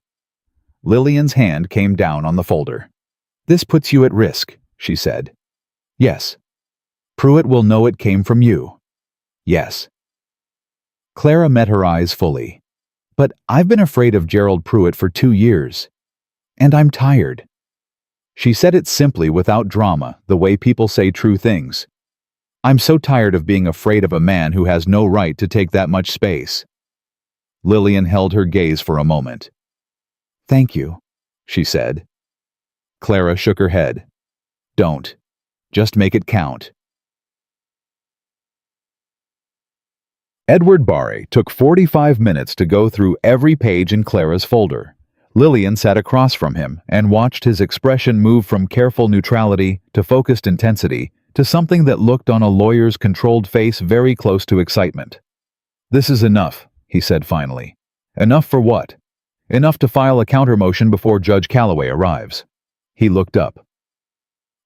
Lillian's hand came down on the folder. "This puts you at risk," she said. "Yes." "Pruitt will know it came from you." "Yes." Clara met her eyes fully. "But I've been afraid of Gerald Pruitt for 2 years. And I'm tired." She said it simply, without drama, the way people say true things. "I'm so tired of being afraid of a man who has no right to take that much space." Lillian held her gaze for a moment. "Thank you," she said. Clara shook her head. "Don't. Just make it count." Edward Barry took 45 minutes to go through every page in Clara's folder. Lillian sat across from him and watched his expression move from careful neutrality to focused intensity to something that looked on a lawyer's controlled face very close to excitement. "This is enough," he said finally. "Enough for what?" "Enough to file a countermotion before Judge Calloway arrives." He looked up.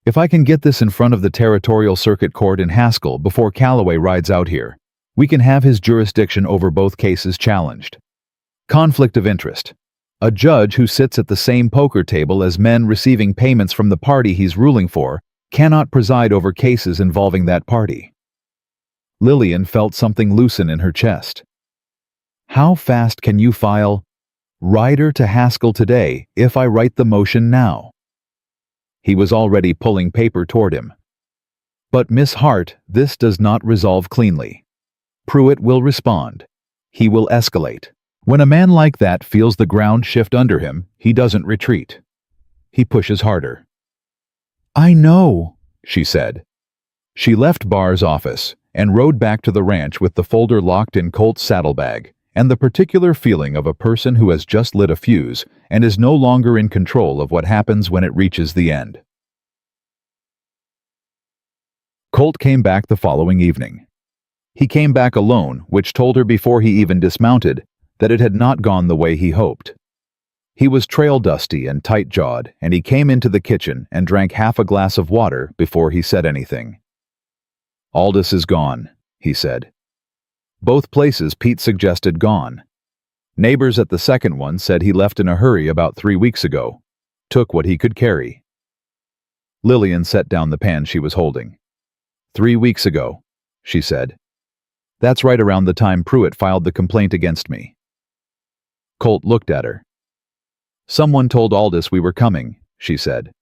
"If I can get this in front of the Territorial Circuit Court in Haskell before Calloway rides out here, we can have his jurisdiction over both cases challenged. Conflict of interest. A judge who sits at the same poker table as men receiving payments from the party he's ruling for cannot preside over cases involving that party." Lillian felt something loosen in her chest. "How fast can you file Rider to Haskell today if I write the motion now?" He was already pulling paper toward him. "But Miss Hart, this does not resolve cleanly. Pruitt will respond. He will escalate. When a man like that feels the ground shift under him, he doesn't retreat. He pushes harder." "I know," she said. She left Barr's office and rode back to the ranch with the folder locked in Colt's saddlebag and the particular feeling of a person who has just lit a fuse and is no longer in control of what happens when it reaches the end. Colt came back the following evening. He came back alone, which told her before he even dismounted that it had not gone the way he hoped. He was trail-dusty and tight-jawed, and he came into the kitchen and drank half a glass of water before he said anything. "Aldous is gone," he said. Both places Pete suggested gone. Neighbors at the second one said he left in a hurry about 3 weeks ago. Took what he could carry. Lillian set down the pan she was holding. 3 weeks ago, she said. That's right around the time Pruitt filed the complaint against me. Colt looked at her. Someone told Aldous we were coming, she said.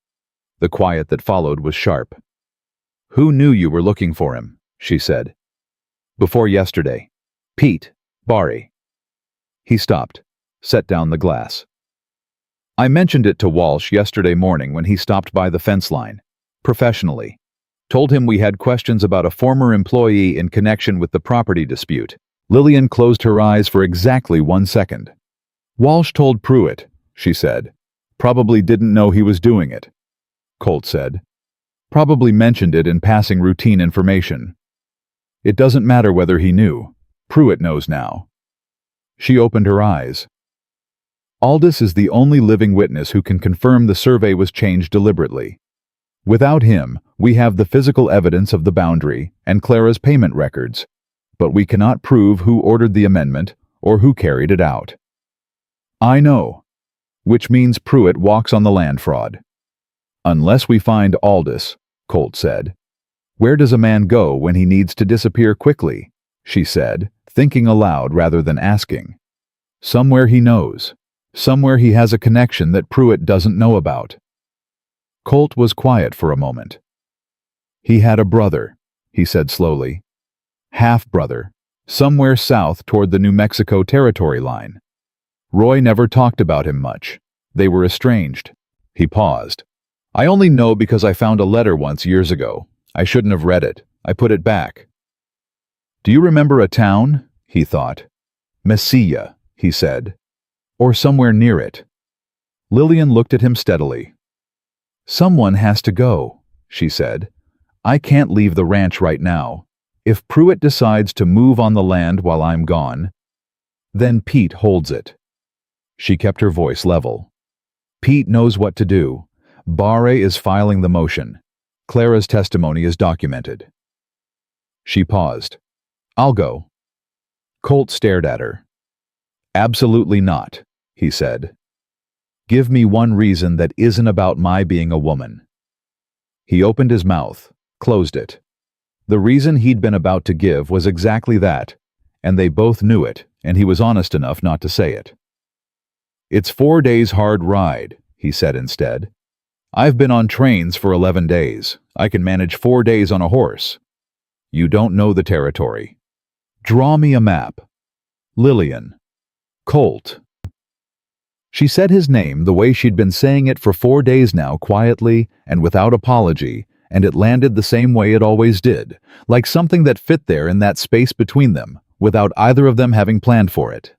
The quiet that followed was sharp. Who knew you were looking for him, she said. Before yesterday. Pete, Barry. He stopped, set down the glass. I mentioned it to Walsh yesterday morning when he stopped by the fence line, professionally. Told him we had questions about a former employee in connection with the property dispute. Lillian closed her eyes for exactly 1 second. Walsh told Pruitt, she said. Probably didn't know he was doing it. Colt said. Probably mentioned it in passing routine information. It doesn't matter whether he knew. Pruitt knows now. She opened her eyes. Aldous is the only living witness who can confirm the survey was changed deliberately. Without him, we have the physical evidence of the boundary and Clara's payment records, but we cannot prove who ordered the amendment or who carried it out. I know, which means Pruitt walks on the land fraud. Unless we find Aldous, Colt said. Where does a man go when he needs to disappear quickly? She said, thinking aloud rather than asking. Somewhere he knows. Somewhere he has a connection that Pruitt doesn't know about. Colt was quiet for a moment. He had a brother, he said slowly. Half-brother, somewhere south toward the New Mexico territory line. Roy never talked about him much. They were estranged. He paused. I only know because I found a letter once years ago. I shouldn't have read it. I put it back. Do you remember a town? He thought. Mesilla, he said. Or somewhere near it. Lillian looked at him steadily. Someone has to go, she said. I can't leave the ranch right now. If Pruitt decides to move on the land while I'm gone, then Pete holds it. She kept her voice level. Pete knows what to do. Barre is filing the motion. Clara's testimony is documented. She paused. I'll go. Colt stared at her. Absolutely not, he said. Give me one reason that isn't about my being a woman. He opened his mouth, closed it. The reason he'd been about to give was exactly that, and they both knew it, and he was honest enough not to say it. It's 4 days hard ride, he said instead. I've been on trains for 11 days. I can manage 4 days on a horse. You don't know the territory. Draw me a map. Lillian. Colt. She said his name the way she'd been saying it for 4 days now, quietly and without apology, and it landed the same way it always did, like something that fit there in that space between them, without either of them having planned for it.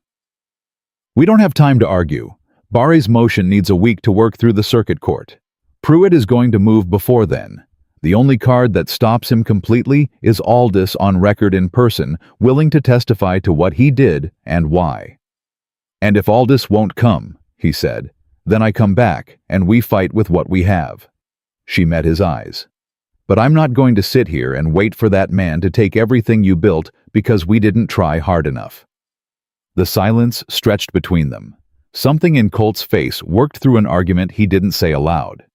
We don't have time to argue. Barre's motion needs a week to work through the circuit court. Pruitt is going to move before then. The only card that stops him completely is Aldous on record in person, willing to testify to what he did and why. And if Aldous won't come, he said, then I come back and we fight with what we have. She met his eyes. But I'm not going to sit here and wait for that man to take everything you built because we didn't try hard enough. The silence stretched between them. Something in Colt's face worked through an argument he didn't say aloud.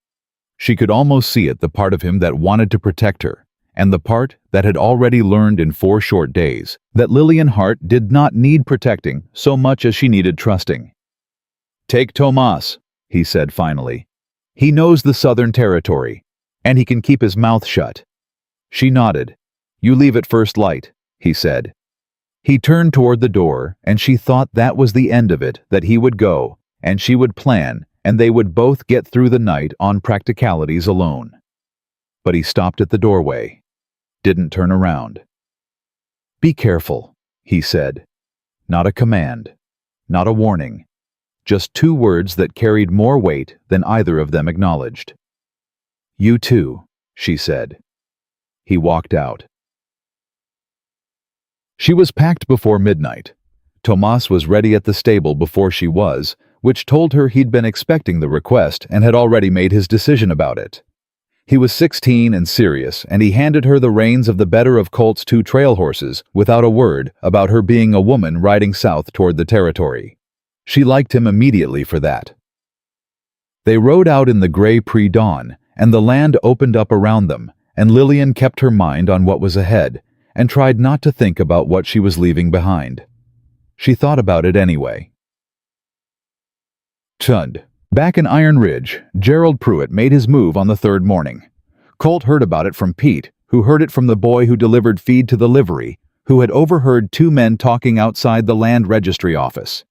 She could almost see it, the part of him that wanted to protect her, and the part that had already learned in 4 short days that Lillian Hart did not need protecting so much as she needed trusting. Take Tomas, he said finally. He knows the Southern Territory, and he can keep his mouth shut. She nodded. You leave at first light, he said. He turned toward the door, and she thought that was the end of it, that he would go, and she would plan, and they would both get through the night on practicalities alone. But he stopped at the doorway, didn't turn around. Be careful, he said. Not a command, not a warning, just 2 words that carried more weight than either of them acknowledged. You too, she said. He walked out. She was packed before midnight. Tomas was ready at the stable before she was, which told her he'd been expecting the request and had already made his decision about it. He was 16 and serious, and he handed her the reins of the better of Colt's 2 trail horses without a word about her being a woman riding south toward the territory. She liked him immediately for that. They rode out in the gray pre-dawn, and the land opened up around them, and Lillian kept her mind on what was ahead, and tried not to think about what she was leaving behind. She thought about it anyway. Chud. Back in Iron Ridge, Gerald Pruitt made his move on the 3rd morning. Colt heard about it from Pete, who heard it from the boy who delivered feed to the livery, who had overheard 2 men talking outside the land registry office.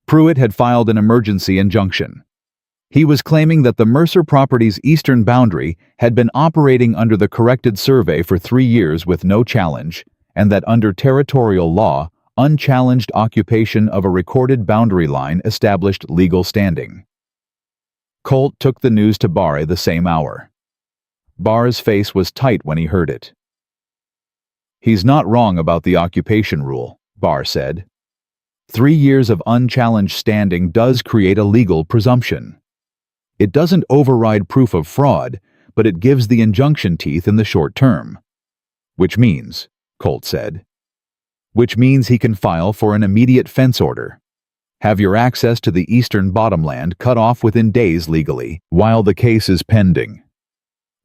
Pruitt had filed an emergency injunction. He was claiming that the Mercer property's eastern boundary had been operating under the corrected survey for 3 years with no challenge, and that under territorial law, unchallenged occupation of a recorded boundary line established legal standing. Colt took the news to Barre the same hour. Barre's face was tight when he heard it. He's not wrong about the occupation rule, Barre said. 3 years of unchallenged standing does create a legal presumption. It doesn't override proof of fraud, but it gives the injunction teeth in the short term. Which means, Colt said, which means he can file for an immediate fence order. Have your access to the eastern bottomland cut off within days legally, while the case is pending.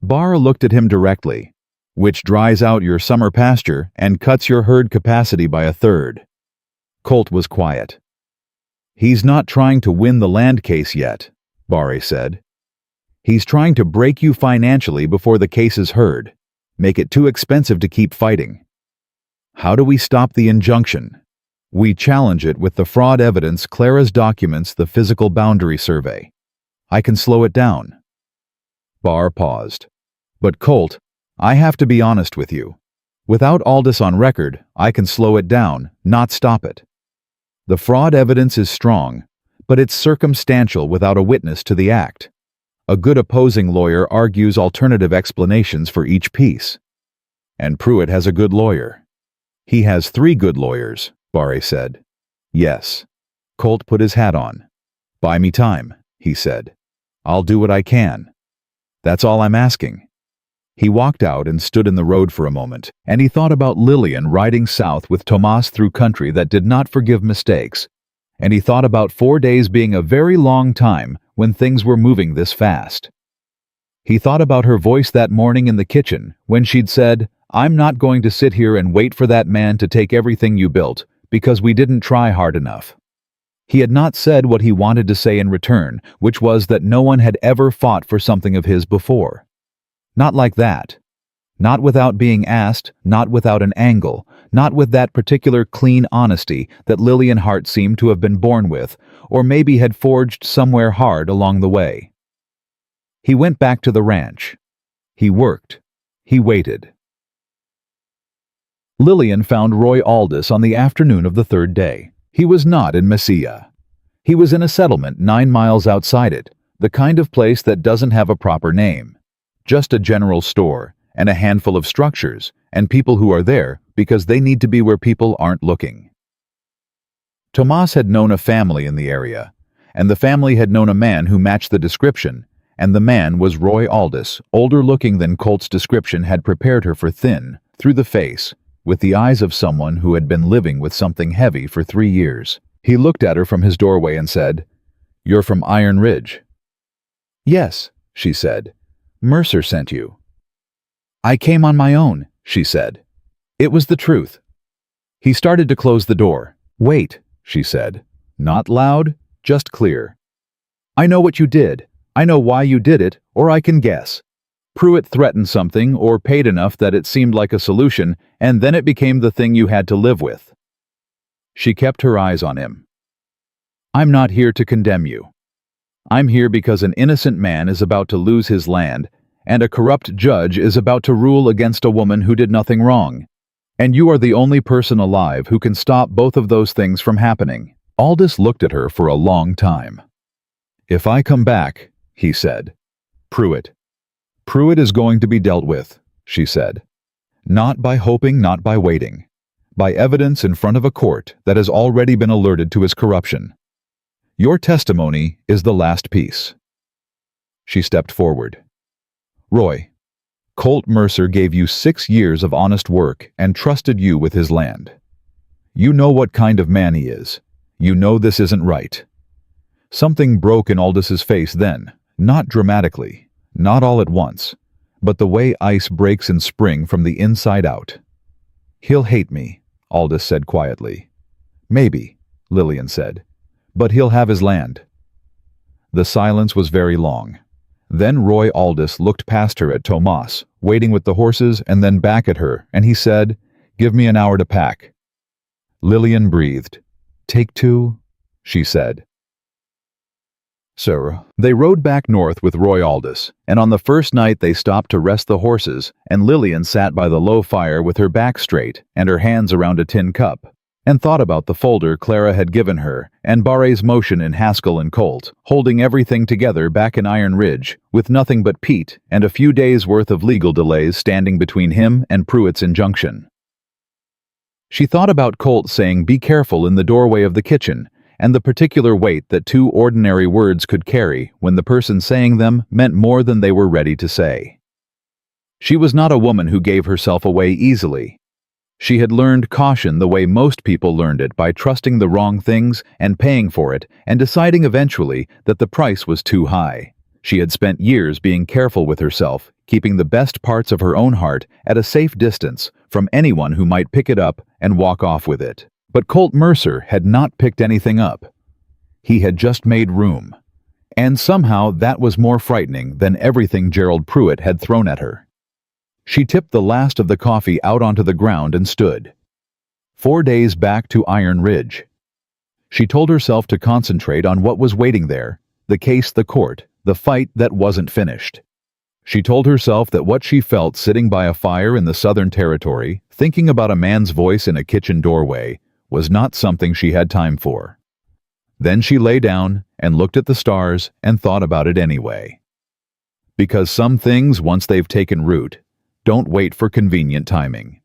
Barre looked at him directly, which dries out your summer pasture and cuts your herd capacity by 1/3. Colt was quiet. He's not trying to win the land case yet, Barre said. He's trying to break you financially before the case is heard, make it too expensive to keep fighting. How do we stop the injunction? We challenge it with the fraud evidence Clara's documents the physical boundary survey. I can slow it down. Barre paused. But Colt, I have to be honest with you. Without Aldous on record, I can slow it down, not stop it. The fraud evidence is strong, but it's circumstantial without a witness to the act. A good opposing lawyer argues alternative explanations for each piece. And Pruitt has a good lawyer. He has 3 good lawyers, Barre said. Yes. Colt put his hat on. Buy me time, he said. "I'll do what I can. That's all I'm asking." He walked out and stood in the road for a moment, and he thought about Lillian riding south with Tomas through country that did not forgive mistakes. And he thought about 4 days being a very long time when things were moving this fast. He thought about her voice that morning in the kitchen when she'd said, "I'm not going to sit here and wait for that man to take everything you built, because we didn't try hard enough." He had not said what he wanted to say in return, which was that no one had ever fought for something of his before. Not like that. Not without being asked, not without an angle, not with that particular clean honesty that Lillian Hart seemed to have been born with, or maybe had forged somewhere hard along the way. He went back to the ranch. He worked. He waited. Lillian found Roy Aldous on the afternoon of the third day. He was not in Mesilla. He was in a settlement 9 miles outside it, the kind of place that doesn't have a proper name. Just a general store, and a handful of structures, and people who are there because they need to be where people aren't looking. Tomas had known a family in the area, and the family had known a man who matched the description, and the man was Roy Aldous, older looking than Colt's description had prepared her for, thin, through the face, with the eyes of someone who had been living with something heavy for 3 years. He looked at her from his doorway and said, "You're from Iron Ridge." "Yes," she said. "Mercer sent you." "I came on my own," she said. It was the truth. He started to close the door. "Wait," she said. Not loud, just clear. "I know what you did. I know why you did it, or I can guess. Pruitt threatened something or paid enough that it seemed like a solution, and then it became the thing you had to live with." She kept her eyes on him. "I'm not here to condemn you. I'm here because an innocent man is about to lose his land, and a corrupt judge is about to rule against a woman who did nothing wrong. And you are the only person alive who can stop both of those things from happening." Aldous looked at her for a long time. "If I come back," he said, "Pruitt is going to be dealt with," she said. "Not by hoping, not by waiting. By evidence in front of a court that has already been alerted to his corruption. Your testimony is the last piece." She stepped forward. "Roy, Colt Mercer gave you 6 years of honest work and trusted you with his land. You know what kind of man he is. You know this isn't right." Something broke in Aldous' face then, not dramatically, not all at once, but the way ice breaks in spring from the inside out. "He'll hate me," Aldous said quietly. "Maybe," Lillian said, "but he'll have his land." The silence was very long. Then Roy Aldous looked past her at Tomas, waiting with the horses, and then back at her, and he said, "Give me an hour to pack." Lillian breathed. "Take 2?" she said. So, they rode back north with Roy Aldous, and on the first night they stopped to rest the horses, and Lillian sat by the low fire with her back straight and her hands around a tin cup, and thought about the folder Clara had given her, and Barre's motion in Haskell and Colt, holding everything together back in Iron Ridge, with nothing but Pete and a few days' worth of legal delays standing between him and Pruitt's injunction. She thought about Colt saying "be careful" in the doorway of the kitchen, and the particular weight that 2 ordinary words could carry when the person saying them meant more than they were ready to say. She was not a woman who gave herself away easily. She had learned caution the way most people learned it, by trusting the wrong things and paying for it and deciding eventually that the price was too high. She had spent years being careful with herself, keeping the best parts of her own heart at a safe distance from anyone who might pick it up and walk off with it. But Colt Mercer had not picked anything up. He had just made room. And somehow that was more frightening than everything Gerald Pruitt had thrown at her. She tipped the last of the coffee out onto the ground and stood. 4 days back to Iron Ridge. She told herself to concentrate on what was waiting there, the case, the court, the fight that wasn't finished. She told herself that what she felt sitting by a fire in the Southern Territory, thinking about a man's voice in a kitchen doorway, was not something she had time for. Then she lay down and looked at the stars and thought about it anyway. Because some things, once they've taken root, don't wait for convenient timing.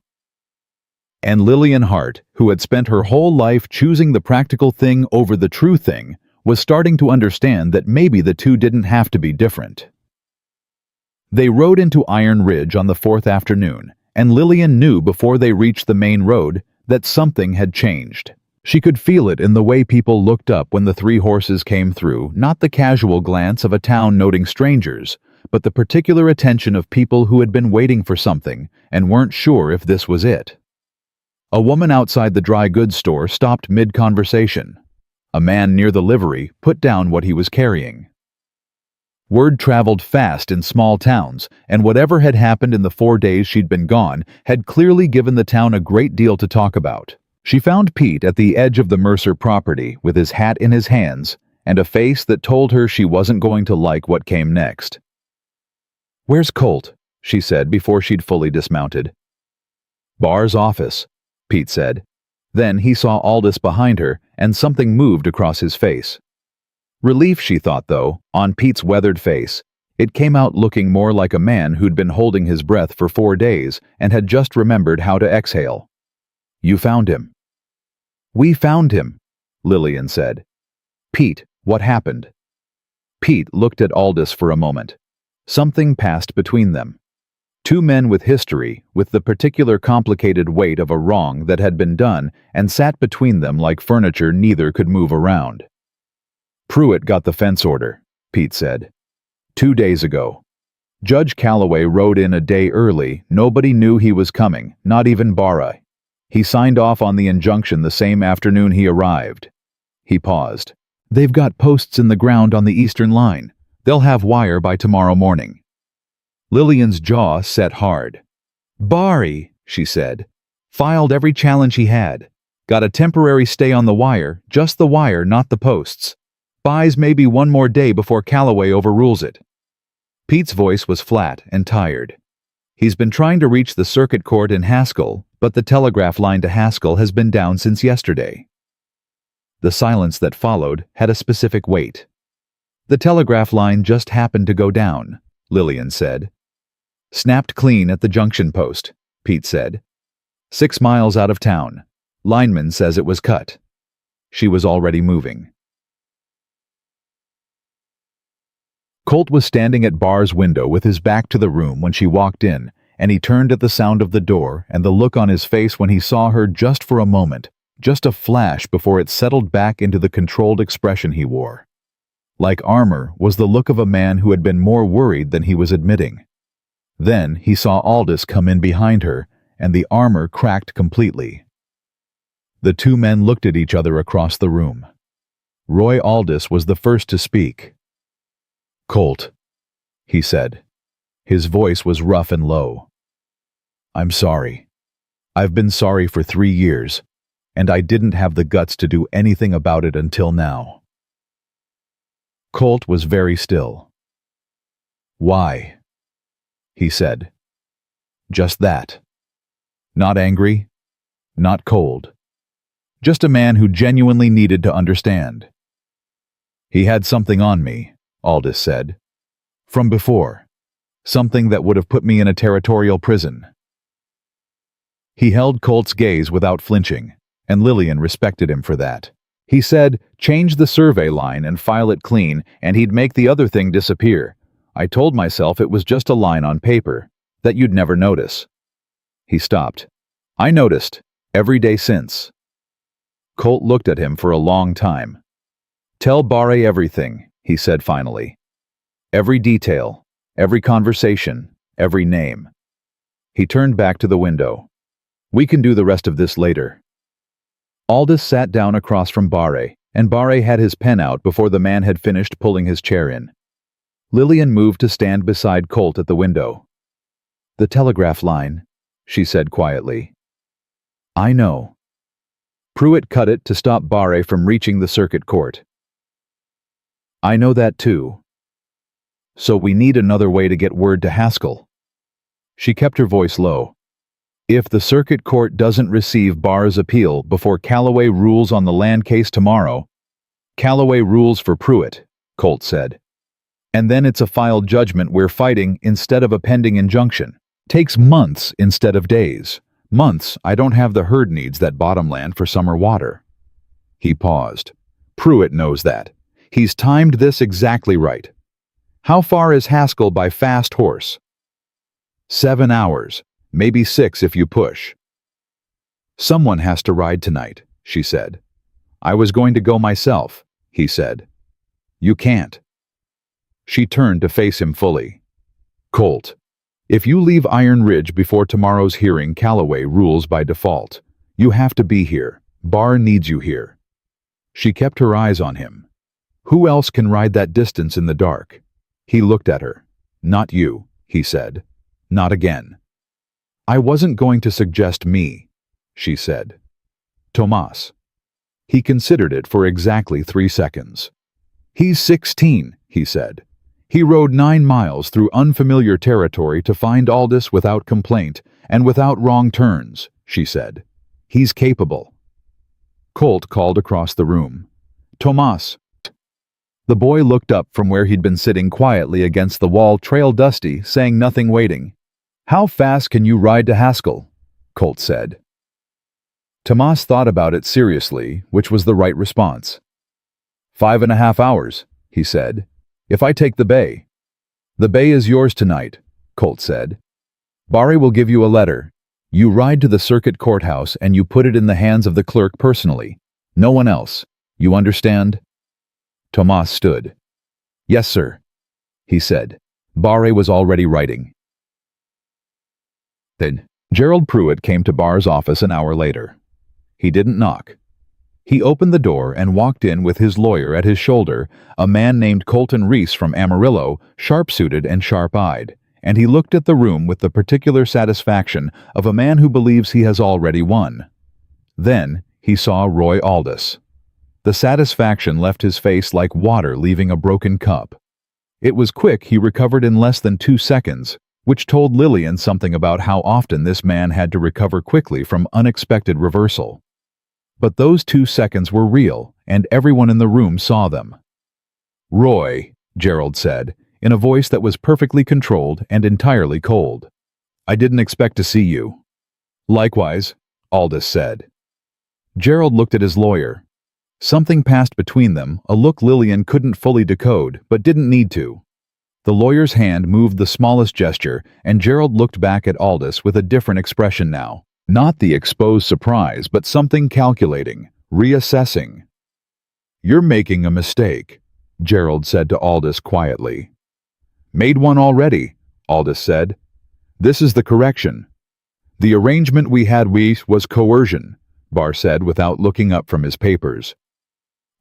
And Lillian Hart, who had spent her whole life choosing the practical thing over the true thing, was starting to understand that maybe the two didn't have to be different. They rode into Iron Ridge on the fourth afternoon, and Lillian knew before they reached the main road that something had changed. She could feel it in the way people looked up when the three horses came through, not the casual glance of a town noting strangers, but the particular attention of people who had been waiting for something and weren't sure if this was it. A woman outside the dry goods store stopped mid-conversation. A man near the livery put down what he was carrying. Word traveled fast in small towns, and whatever had happened in the 4 days she'd been gone had clearly given the town a great deal to talk about. She found Pete at the edge of the Mercer property with his hat in his hands and a face that told her she wasn't going to like what came next. "Where's Colt?" she said before she'd fully dismounted. "Bar's office," Pete said. Then he saw Aldous behind her, and something moved across his face. Relief, she thought, though, on Pete's weathered face. It came out looking more like a man who'd been holding his breath for 4 days and had just remembered how to exhale. "You found him." "We found him," Lillian said. "Pete, what happened?" Pete looked at Aldous for a moment. Something passed between them. Two men with history, with the particular complicated weight of a wrong that had been done, and sat between them like furniture neither could move around. "Pruitt got the fence order," Pete said. 2 days ago. Judge Calloway rode in a day early. Nobody knew he was coming, not even Bara. He signed off on the injunction the same afternoon he arrived. He paused. "They've got posts in the ground on the eastern line. They'll have wire by tomorrow morning." Lillian's jaw set hard. "Bari," she said. "Filed every challenge he had. Got a temporary stay on the wire, just the wire, not the posts. Buys maybe 1 more day before Calloway overrules it." Pete's voice was flat and tired. "He's been trying to reach the circuit court in Haskell, but the telegraph line to Haskell has been down since yesterday." The silence that followed had a specific weight. "The telegraph line just happened to go down," Lillian said. "Snapped clean at the junction post," Pete said. 6 miles out of town. Lineman says it was cut." She was already moving. Colt was standing at Bar's window with his back to the room when she walked in, and he turned at the sound of the door and the look on his face when he saw her just for a moment, just a flash before it settled back into the controlled expression he wore. Like armor was the look of a man who had been more worried than he was admitting. Then he saw Aldous come in behind her, and the armor cracked completely. The two men looked at each other across the room. Roy Aldous was the first to speak. "Colt," he said. His voice was rough and low. "I'm sorry. I've been sorry for 3 years, and I didn't have the guts to do anything about it until now." Colt was very still. "Why?" he said. Just that. Not angry, not cold. Just a man who genuinely needed to understand. "He had something on me," Aldous said. "From before. Something that would have put me in a territorial prison." He held Colt's gaze without flinching, and Lillian respected him for that. He said, "Change the survey line and file it clean, and he'd make the other thing disappear. I told myself it was just a line on paper, that you'd never notice." He stopped. "I noticed, every day since." Colt looked at him for a long time. "Tell Barre everything," he said finally. "Every detail, every conversation, every name." He turned back to the window. "We can do the rest of this later." Aldous sat down across from Barre, and Barre had his pen out before the man had finished pulling his chair in. Lillian moved to stand beside Colt at the window. "The telegraph line," she said quietly. "I know. Pruitt cut it to stop Barre from reaching the circuit court." "I know that too. So we need another way to get word to Haskell." She kept her voice low. "If the circuit court doesn't receive Barr's appeal before Calloway rules on the land case tomorrow—" "Calloway rules for Pruitt," Colt said. "And then it's a filed judgment we're fighting instead of a pending injunction. Takes months instead of days. Months I don't have the herd needs that bottomland for summer water." He paused. "Pruitt knows that. He's timed this exactly right. How far is Haskell by fast horse? 7 hours, maybe 6 if you push. Someone has to ride tonight, she said. I was going to go myself, he said. You can't. She turned to face him fully. Colt, if you leave Iron Ridge before tomorrow's hearing, Calloway rules by default. You have to be here. Barr needs you here. She kept her eyes on him. Who else can ride that distance in the dark? He looked at her. Not you, he said. Not again. I wasn't going to suggest me, she said. Tomas. He considered it for exactly 3 seconds. He's 16, he said. He rode 9 miles through unfamiliar territory to find Aldous without complaint and without wrong turns, she said. He's capable. Colt called across the room. Tomas. The boy looked up from where he'd been sitting quietly against the wall, trail dusty, saying nothing, waiting. How fast can you ride to Haskell? Colt said. Tomas thought about it seriously, which was the right response. 5.5 hours, he said. If I take the bay. The bay is yours tonight, Colt said. Barry will give you a letter. You ride to the circuit courthouse and you put it in the hands of the clerk personally. No one else. You understand? Tomas stood. Yes, sir, he said. Barre was already writing. Then Gerald Pruitt came to Barr's office an hour later. He didn't knock. He opened the door and walked in with his lawyer at his shoulder, a man named Colton Reese from Amarillo, sharp-suited and sharp-eyed, and he looked at the room with the particular satisfaction of a man who believes he has already won. Then he saw Roy Aldous. The satisfaction left his face like water leaving a broken cup. It was quick. He recovered in less than 2 seconds, which told Lillian something about how often this man had to recover quickly from unexpected reversal. But those 2 seconds were real, and everyone in the room saw them. Roy, Gerald said, in a voice that was perfectly controlled and entirely cold. I didn't expect to see you. Likewise, Aldous said. Gerald looked at his lawyer. Something passed between them, a look Lillian couldn't fully decode, but didn't need to. The lawyer's hand moved the smallest gesture, and Gerald looked back at Aldous with a different expression now. Not the exposed surprise, but something calculating, reassessing. You're making a mistake, Gerald said to Aldous quietly. Made one already, Aldous said. This is the correction. The arrangement we had was coercion, Barr said without looking up from his papers.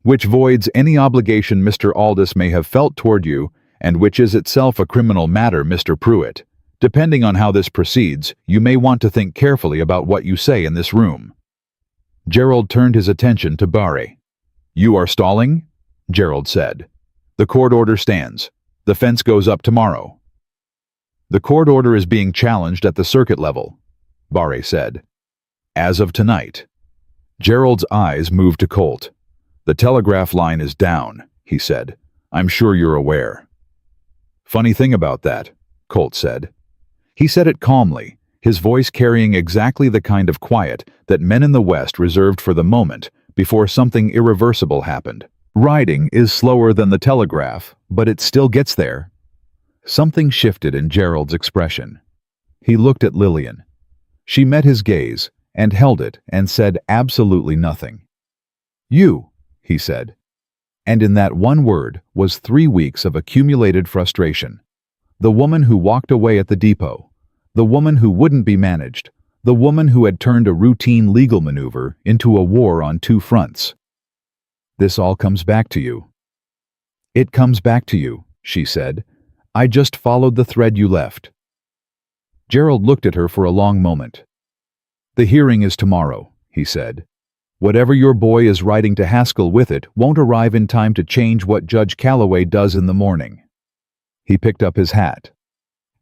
Which voids any obligation Mr. Aldous may have felt toward you, and which is itself a criminal matter, Mr. Pruitt. Depending on how this proceeds, you may want to think carefully about what you say in this room. Gerald turned his attention to Barre. You are stalling? Gerald said. The court order stands. The fence goes up tomorrow. The court order is being challenged at the circuit level, Barre said. As of tonight. Gerald's eyes moved to Colt. The telegraph line is down, he said. I'm sure you're aware. Funny thing about that, Colt said. He said it calmly, his voice carrying exactly the kind of quiet that men in the West reserved for the moment before something irreversible happened. Riding is slower than the telegraph, but it still gets there. Something shifted in Gerald's expression. He looked at Lillian. She met his gaze and held it and said absolutely nothing. You, he said. And in that one word was 3 weeks of accumulated frustration. The woman who walked away at the depot, the woman who wouldn't be managed, the woman who had turned a routine legal maneuver into a war on 2 fronts. This all comes back to you. It comes back to you, she said. I just followed the thread you left. Gerald looked at her for a long moment. The hearing is tomorrow, he said. Whatever your boy is writing to Haskell with it won't arrive in time to change what Judge Calloway does in the morning. He picked up his hat.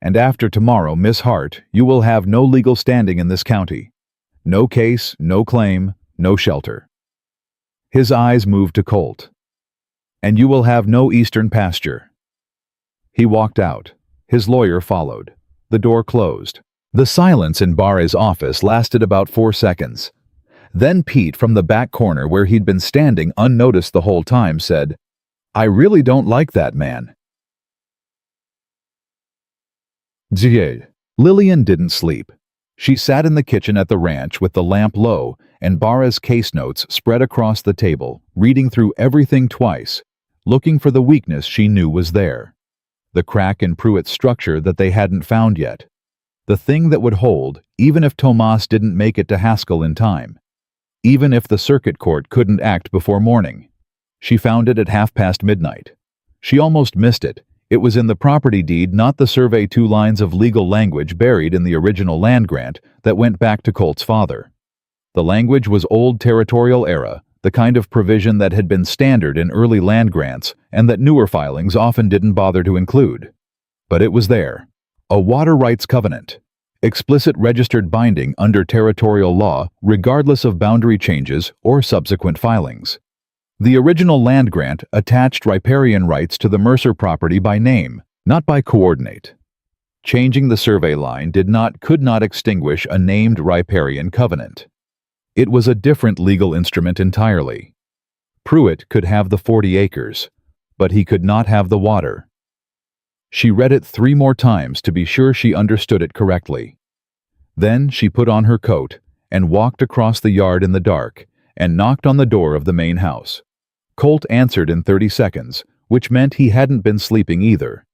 And after tomorrow, Miss Hart, you will have no legal standing in this county. No case, no claim, no shelter. His eyes moved to Colt. And you will have no eastern pasture. He walked out. His lawyer followed. The door closed. The silence in Barre's office lasted about 4 seconds. Then Pete, from the back corner where he'd been standing unnoticed the whole time, said, I really don't like that man. Zied. Lillian didn't sleep. She sat in the kitchen at the ranch with the lamp low and Barra's case notes spread across the table, reading through everything twice, looking for the weakness she knew was there. The crack in Pruitt's structure that they hadn't found yet. The thing that would hold, even if Tomas didn't make it to Haskell in time. Even if the circuit court couldn't act before morning. She found it at midnight. She almost missed it. It was in the property deed, not the survey, 2 lines of legal language buried in the original land grant that went back to Colt's father. The language was old territorial era, the kind of provision that had been standard in early land grants and that newer filings often didn't bother to include. But it was there. A water rights covenant. Explicit registered binding under territorial law regardless of boundary changes or subsequent filings. The original land grant attached riparian rights to the Mercer property by name, not by coordinate. Changing the survey line could not extinguish a named riparian covenant. It was a different legal instrument entirely. Pruitt could have the 40 acres, but he could not have the water. She read it 3 more times to be sure she understood it correctly. Then she put on her coat and walked across the yard in the dark and knocked on the door of the main house. Colt answered in 30 seconds, which meant he hadn't been sleeping either.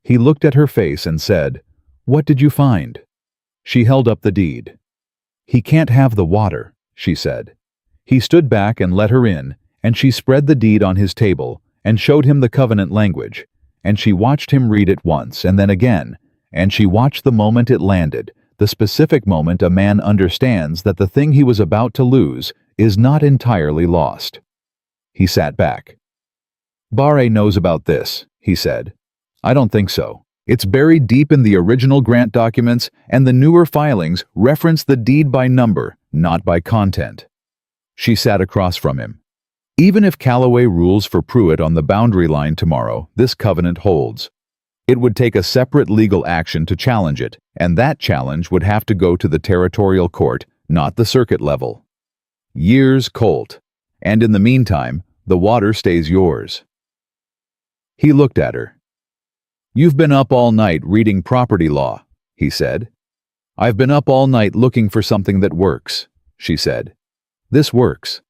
He looked at her face and said, "What did you find?" She held up the deed. "He can't have the water," she said. He stood back and let her in, and she spread the deed on his table and showed him the covenant language, and she watched him read it once and then again, and she watched the moment it landed, the specific moment a man understands that the thing he was about to lose is not entirely lost. He sat back. "Barre knows about this," he said. "I don't think so. It's buried deep in the original grant documents, and the newer filings reference the deed by number, not by content." She sat across from him. "Even if Callaway rules for Pruitt on the boundary line tomorrow, this covenant holds. It would take a separate legal action to challenge it, and that challenge would have to go to the territorial court, not the circuit level. Years, Colt. And in the meantime, the water stays yours." He looked at her. "You've been up all night reading property law," he said. "I've been up all night looking for something that works," she said. "This works."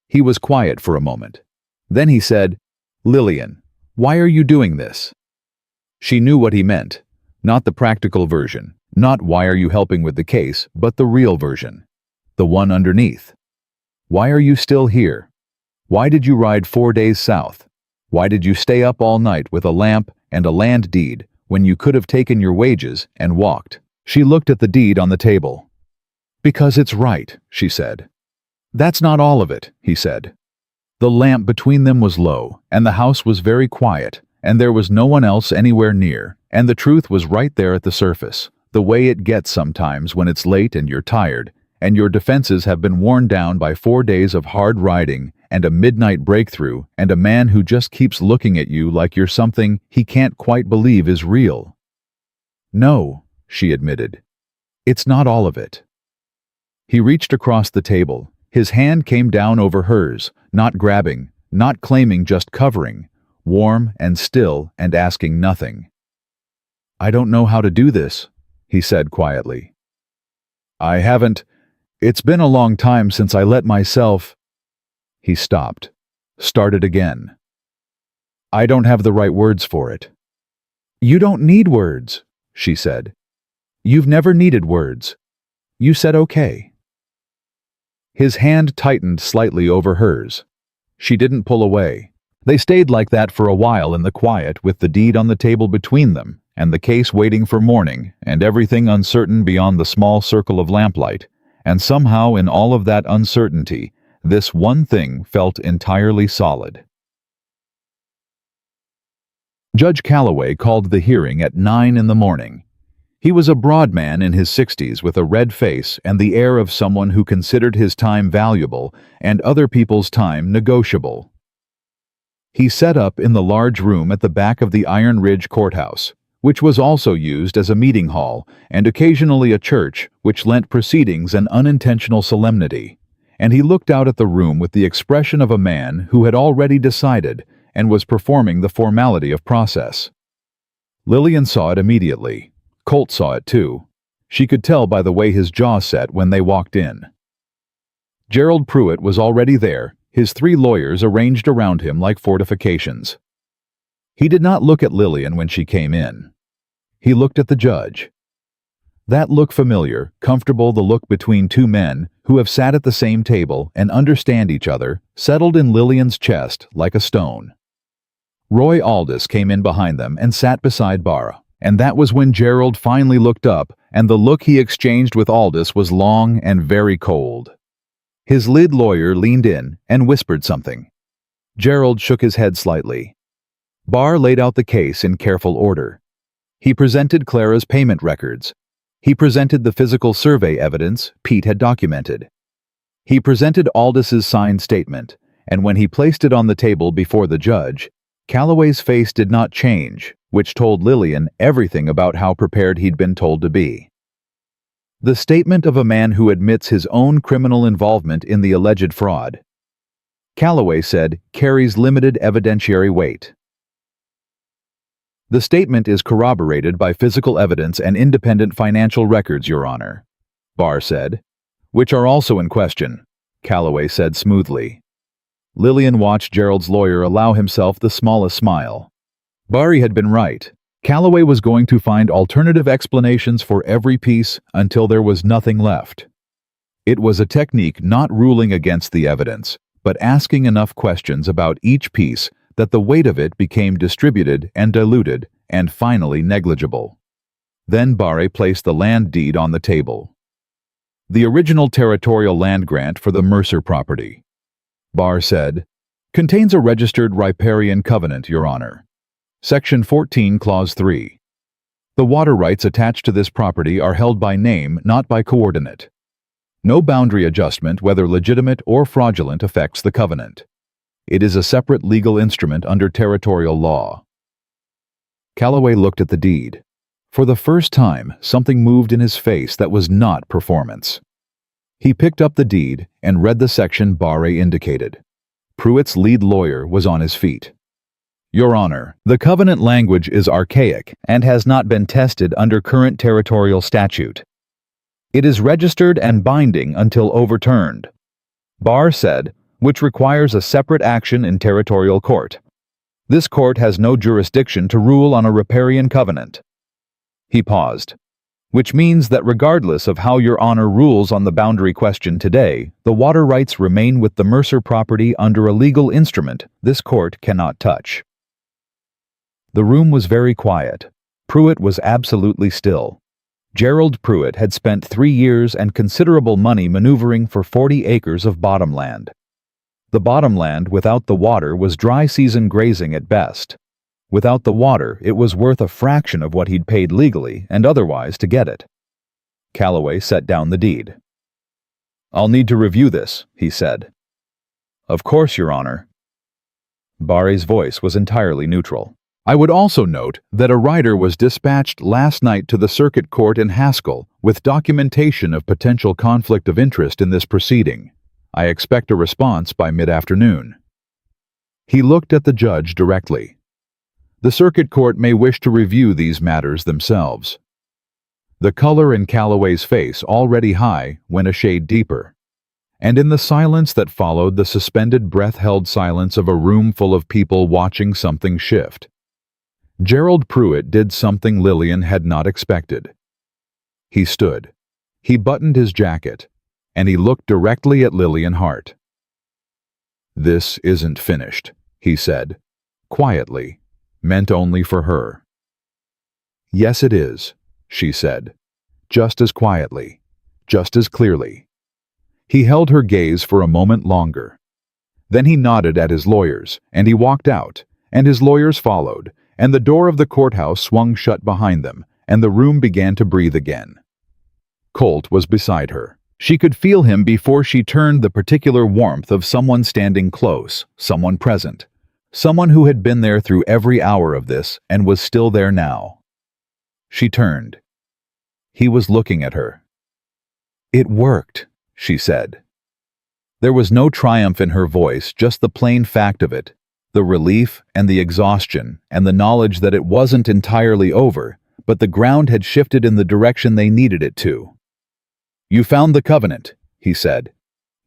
He was quiet for a moment. Then he said, "Lillian, why are you doing this?" She knew what he meant. Not the practical version. Not why are you helping with the case, but the real version. The one underneath. Why are you still here? Why did you ride 4 days south? Why did you stay up all night with a lamp and a land deed when you could have taken your wages and walked? She looked at the deed on the table. "Because it's right," she said. "That's not all of it," he said. The lamp between them was low, and the house was very quiet, and there was no one else anywhere near, and the truth was right there at the surface, the way it gets sometimes when it's late and you're tired, and your defenses have been worn down by 4 days of hard riding and a midnight breakthrough and a man who just keeps looking at you like you're something he can't quite believe is real. "No," she admitted. "It's not all of it." He reached across the table. His hand came down over hers, not grabbing, not claiming, just covering, warm and still and asking nothing. "I don't know how to do this," he said quietly. "I haven't. It's been a long time since I let myself—" He stopped, started again. "I don't have the right words for it." "You don't need words," she said. "You've never needed words. You said okay." His hand tightened slightly over hers. She didn't pull away. They stayed like that for a while in the quiet, with the deed on the table between them, and the case waiting for morning, and everything uncertain beyond the small circle of lamplight, and somehow in all of that uncertainty, this one thing felt entirely solid. Judge Callaway called the hearing at 9 in the morning. He was a broad man in his 60s with a red face and the air of someone who considered his time valuable and other people's time negotiable. He set up in the large room at the back of the Iron Ridge Courthouse, which was also used as a meeting hall and occasionally a church, which lent proceedings an unintentional solemnity, and he looked out at the room with the expression of a man who had already decided, and was performing the formality of process. Lillian saw it immediately. Colt saw it too. She could tell by the way his jaw set when they walked in. Gerald Pruitt was already there, his 3 lawyers arranged around him like fortifications. He did not look at Lillian when she came in. He looked at the judge. That look familiar, comfortable, the look between 2 men who have sat at the same table and understand each other, settled in Lillian's chest like a stone. Roy Aldis came in behind them and sat beside Barra, and that was when Gerald finally looked up, and the look he exchanged with Aldis was long and very cold. His lead lawyer leaned in and whispered something. Gerald shook his head slightly. Barr laid out the case in careful order. He presented Clara's payment records. He presented the physical survey evidence Pete had documented. He presented Aldis's signed statement, and when he placed it on the table before the judge, Calloway's face did not change, which told Lillian everything about how prepared he'd been told to be. The statement of a man who admits his own criminal involvement in the alleged fraud, Calloway said, carries limited evidentiary weight. The statement is corroborated by physical evidence and independent financial records, Your Honor, Barr said. Which are also in question, Calloway said smoothly. Lillian watched Gerald's lawyer allow himself the smallest smile. Barry had been right. Calloway was going to find alternative explanations for every piece until there was nothing left. It was a technique not ruling against the evidence, but asking enough questions about each piece that the weight of it became distributed and diluted and finally negligible. Then Barre placed the land deed on the table. The original territorial land grant for the Mercer property, Barr said, contains a registered riparian covenant, Your Honor. Section 14, Clause 3. The water rights attached to this property are held by name, not by coordinate. No boundary adjustment, whether legitimate or fraudulent, affects the covenant. It is a separate legal instrument under territorial law. Calloway looked at the deed. For the first time, something moved in his face that was not performance. He picked up the deed and read the section Barre indicated. Pruitt's lead lawyer was on his feet. Your Honor, the covenant language is archaic and has not been tested under current territorial statute. It is registered and binding until overturned, Barr said, which requires a separate action in territorial court. This court has no jurisdiction to rule on a riparian covenant. He paused. Which means that regardless of how Your Honor rules on the boundary question today, the water rights remain with the Mercer property under a legal instrument this court cannot touch. The room was very quiet. Pruitt was absolutely still. Gerald Pruitt had spent 3 years and considerable money maneuvering for 40 acres of bottomland. The bottomland without the water was dry season grazing at best. Without the water, it was worth a fraction of what he'd paid legally and otherwise to get it. Calloway set down the deed. I'll need to review this, he said. Of course, Your Honor. Barre's voice was entirely neutral. I would also note that a rider was dispatched last night to the circuit court in Haskell with documentation of potential conflict of interest in this proceeding. I expect a response by mid-afternoon. He looked at the judge directly. The circuit court may wish to review these matters themselves. The color in Calloway's face, already high, went a shade deeper. And in the silence that followed, the suspended breath-held silence of a room full of people watching something shift, Gerald Pruitt did something Lillian had not expected. He stood. He buttoned his jacket, and he looked directly at Lillian Hart. This isn't finished, he said, quietly, meant only for her. Yes, it is, she said, just as quietly, just as clearly. He held her gaze for a moment longer. Then he nodded at his lawyers, and he walked out, and his lawyers followed, and the door of the courthouse swung shut behind them, and the room began to breathe again. Colt was beside her. She could feel him before she turned, the particular warmth of someone standing close, someone present, someone who had been there through every hour of this and was still there now. She turned. He was looking at her. It worked, she said. There was no triumph in her voice, just the plain fact of it. The relief and the exhaustion and the knowledge that it wasn't entirely over, but the ground had shifted in the direction they needed it to. "You found the covenant," he said.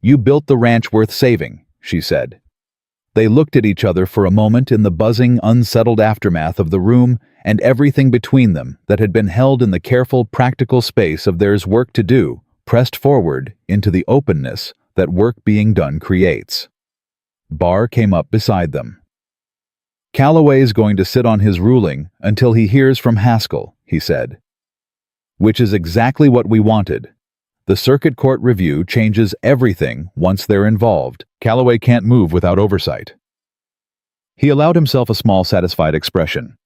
"You built the ranch worth saving," she said. They looked at each other for a moment in the buzzing, unsettled aftermath of the room and everything between them that had been held in the careful, practical space of there's work to do, pressed forward into the openness that work being done creates. Barr came up beside them. "Calloway's going to sit on his ruling until he hears from Haskell," he said. "Which is exactly what we wanted. The circuit court review changes everything once they're involved. Calloway can't move without oversight." He allowed himself a small, satisfied expression.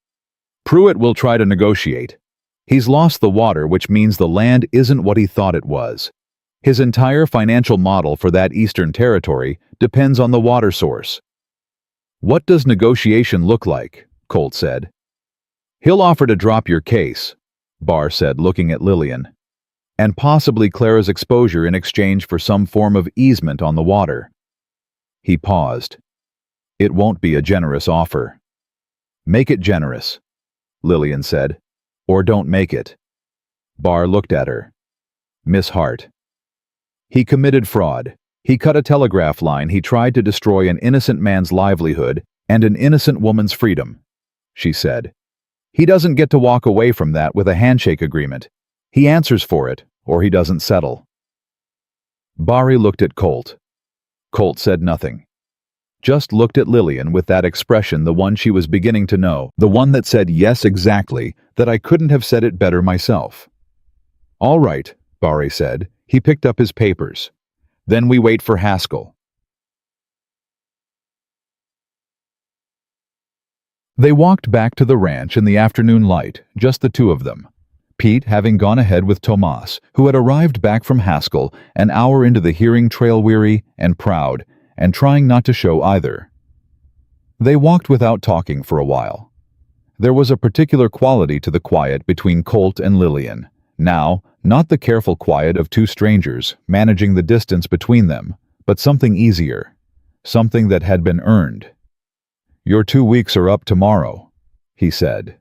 "Pruitt will try to negotiate. He's lost the water, which means the land isn't what he thought it was. His entire financial model for that eastern territory depends on the water source." "What does negotiation look like?" Colt said. "He'll offer to drop your case," Barr said, looking at Lillian, "and possibly Clara's exposure in exchange for some form of easement on the water." He paused. "It won't be a generous offer." "Make it generous," Lillian said, "or don't make it." Barr looked at her. "Miss Hart." "He committed fraud. He cut a telegraph line. He tried to destroy an innocent man's livelihood and an innocent woman's freedom," she said. "He doesn't get to walk away from that with a handshake agreement. He answers for it, or he doesn't settle." Barry looked at Colt. Colt said nothing. Just looked at Lillian with that expression, the one she was beginning to know, the one that said yes exactly, that I couldn't have said it better myself. "All right," Barry said. He picked up his papers. "Then we wait for Haskell." They walked back to the ranch in the afternoon light, just the two of them. Pete having gone ahead with Tomas, who had arrived back from Haskell an hour into the hearing, trail weary and proud, and trying not to show either. They walked without talking for a while. There was a particular quality to the quiet between Colt and Lillian. Now, not the careful quiet of two strangers managing the distance between them, but something easier, something that had been earned. "Your 2 weeks are up tomorrow," he said.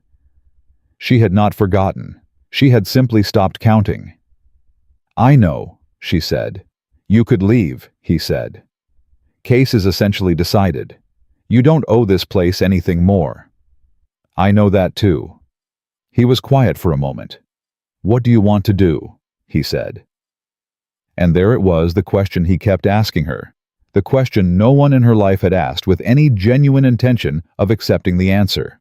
She had not forgotten. She had simply stopped counting. "I know," she said. "You could leave," he said. "Case is essentially decided. You don't owe this place anything more." "I know that too." He was quiet for a moment. "What do you want to do?" he said. And there it was, the question he kept asking her, the question no one in her life had asked with any genuine intention of accepting the answer.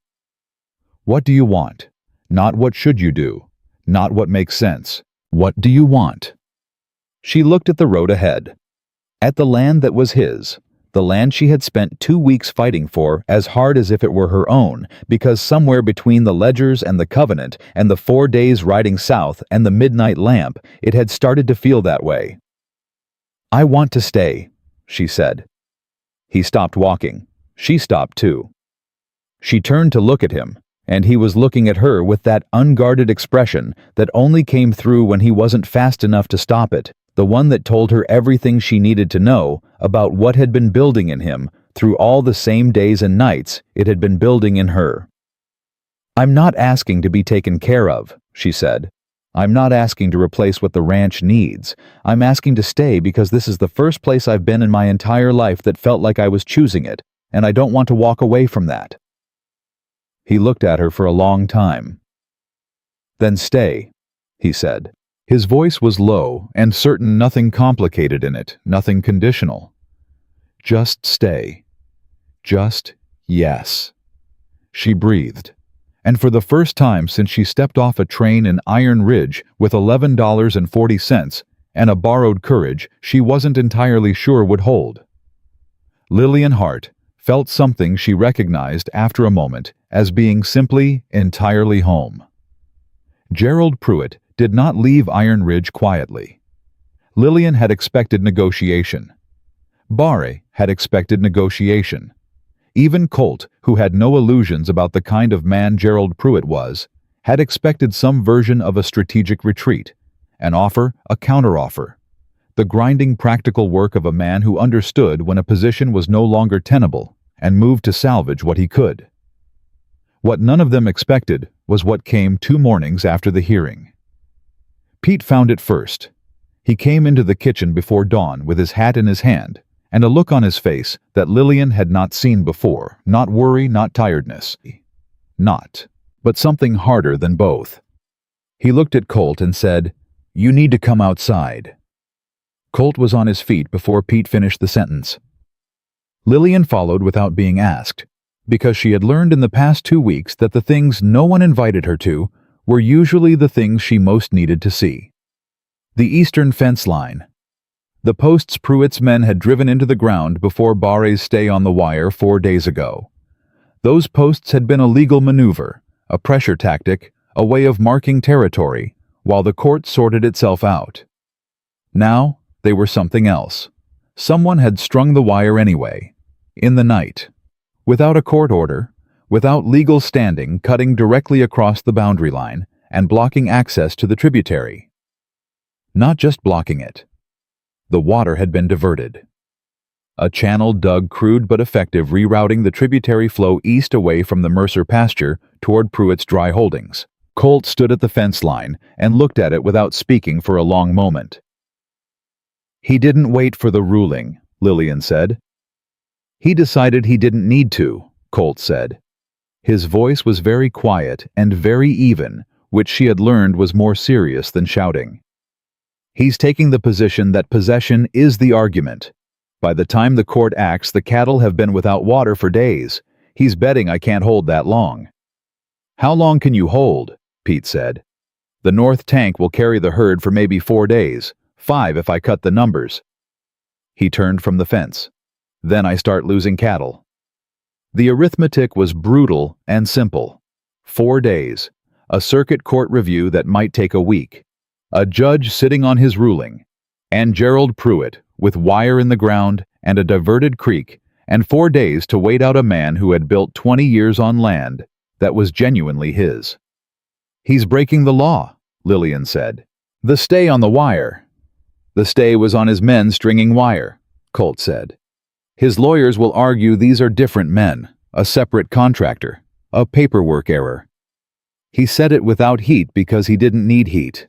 What do you want? Not what should you do, not what makes sense. What do you want? She looked at the road ahead, at the land that was his, the land she had spent 2 weeks fighting for as hard as if it were her own, because somewhere between the ledgers and the covenant and the 4 days riding south and the midnight lamp, it had started to feel that way. "I want to stay," she said. He stopped walking. She stopped too. She turned to look at him, and he was looking at her with that unguarded expression that only came through when he wasn't fast enough to stop it, the one that told her everything she needed to know about what had been building in him through all the same days and nights it had been building in her. "I'm not asking to be taken care of," she said. "I'm not asking to replace what the ranch needs. I'm asking to stay because this is the first place I've been in my entire life that felt like I was choosing it, and I don't want to walk away from that." He looked at her for a long time. "Then stay," he said. His voice was low and certain, nothing complicated in it, nothing conditional. "Just stay. Just yes." She breathed. And for the first time since she stepped off a train in Iron Ridge with $11.40 and a borrowed courage she wasn't entirely sure would hold, Lillian Hart felt something she recognized after a moment as being simply, entirely home. Gerald Pruitt did not leave Iron Ridge quietly. Lillian had expected negotiation. Barre had expected negotiation. Even Colt, who had no illusions about the kind of man Gerald Pruitt was, had expected some version of a strategic retreat, an offer, a counteroffer, the grinding practical work of a man who understood when a position was no longer tenable and moved to salvage what he could. What none of them expected was what came 2 mornings after the hearing. Pete found it first. He came into the kitchen before dawn with his hat in his hand and a look on his face that Lillian had not seen before. Not worry, not tiredness. Not, but something harder than both. He looked at Colt and said, "You need to come outside." Colt was on his feet before Pete finished the sentence. Lillian followed without being asked, because she had learned in the past 2 weeks that the things no one invited her to were usually the things she most needed to see. The eastern fence line. The posts Pruitt's men had driven into the ground before Barre's stay on the wire 4 days ago. Those posts had been a legal maneuver, a pressure tactic, a way of marking territory, while the court sorted itself out. Now, they were something else. Someone had strung the wire anyway, in the night, without a court order, without legal standing, cutting directly across the boundary line and blocking access to the tributary. Not just blocking it. The water had been diverted. A channel dug, crude but effective, rerouting the tributary flow east away from the Mercer pasture toward Pruitt's dry holdings. Colt stood at the fence line and looked at it without speaking for a long moment. "He didn't wait for the ruling," Lillian said. "He decided he didn't need to," Colt said. His voice was very quiet and very even, which she had learned was more serious than shouting. "He's taking the position that possession is the argument. By the time the court acts, the cattle have been without water for days. He's betting I can't hold that long." "How long can you hold?" Pete said. "The north tank will carry the herd for maybe 4 days, 5 if I cut the numbers." He turned from the fence. "Then I start losing cattle." The arithmetic was brutal and simple. 4 days, a circuit court review that might take a week, a judge sitting on his ruling, and Gerald Pruitt with wire in the ground and a diverted creek, and 4 days to wait out a man who had built 20 years on land that was genuinely his. "He's breaking the law," Lillian said. "The stay on the wire." "The stay was on his men stringing wire," Colt said. "His lawyers will argue these are different men, a separate contractor, a paperwork error." He said it without heat because he didn't need heat.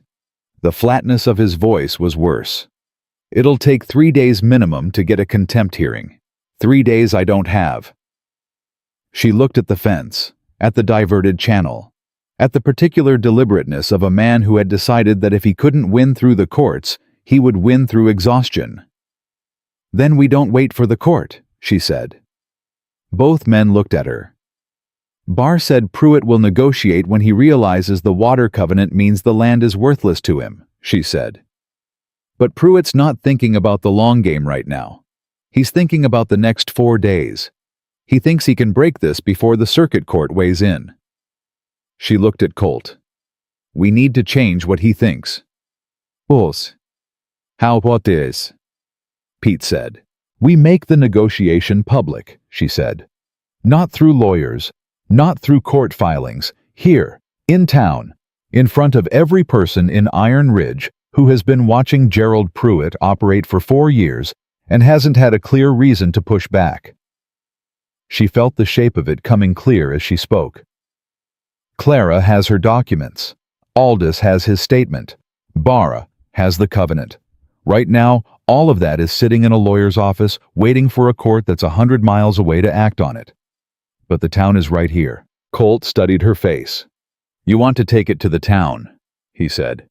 The flatness of his voice was worse. "It'll take 3 days minimum to get a contempt hearing. 3 days I don't have." She looked at the fence, at the diverted channel, at the particular deliberateness of a man who had decided that if he couldn't win through the courts, he would win through exhaustion. "Then we don't wait for the court," she said. Both men looked at her. "Barr said Pruitt will negotiate when he realizes the water covenant means the land is worthless to him," she said. "But Pruitt's not thinking about the long game right now. He's thinking about the next 4 days. He thinks he can break this before the circuit court weighs in." She looked at Colt. "We need to change what he thinks." "Us? How about this?" Pete said. "We make the negotiation public," she said. "Not through lawyers, not through court filings, here, in town, in front of every person in Iron Ridge who has been watching Gerald Pruitt operate for 4 years and hasn't had a clear reason to push back." She felt the shape of it coming clear as she spoke. "Clara has her documents. Aldous has his statement. Barra has the covenant. Right now, all of that is sitting in a lawyer's office waiting for a court that's 100 miles away to act on it. But the town is right here." Colt studied her face. "You want to take it to the town," he said.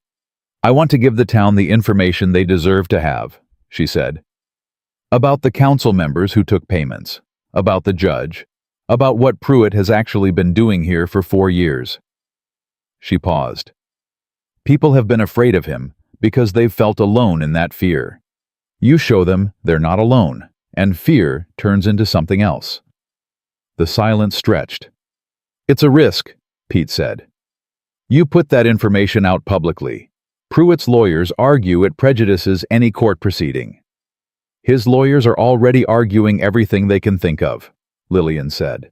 "I want to give the town the information they deserve to have," she said. "About the council members who took payments, about the judge, about what Pruitt has actually been doing here for 4 years. She paused. "People have been afraid of him because they've felt alone in that fear. You show them they're not alone, and fear turns into something else." The silence stretched. "It's a risk," Pete said. "You put that information out publicly. Pruitt's lawyers argue it prejudices any court proceeding." "His lawyers are already arguing everything they can think of," Lillian said.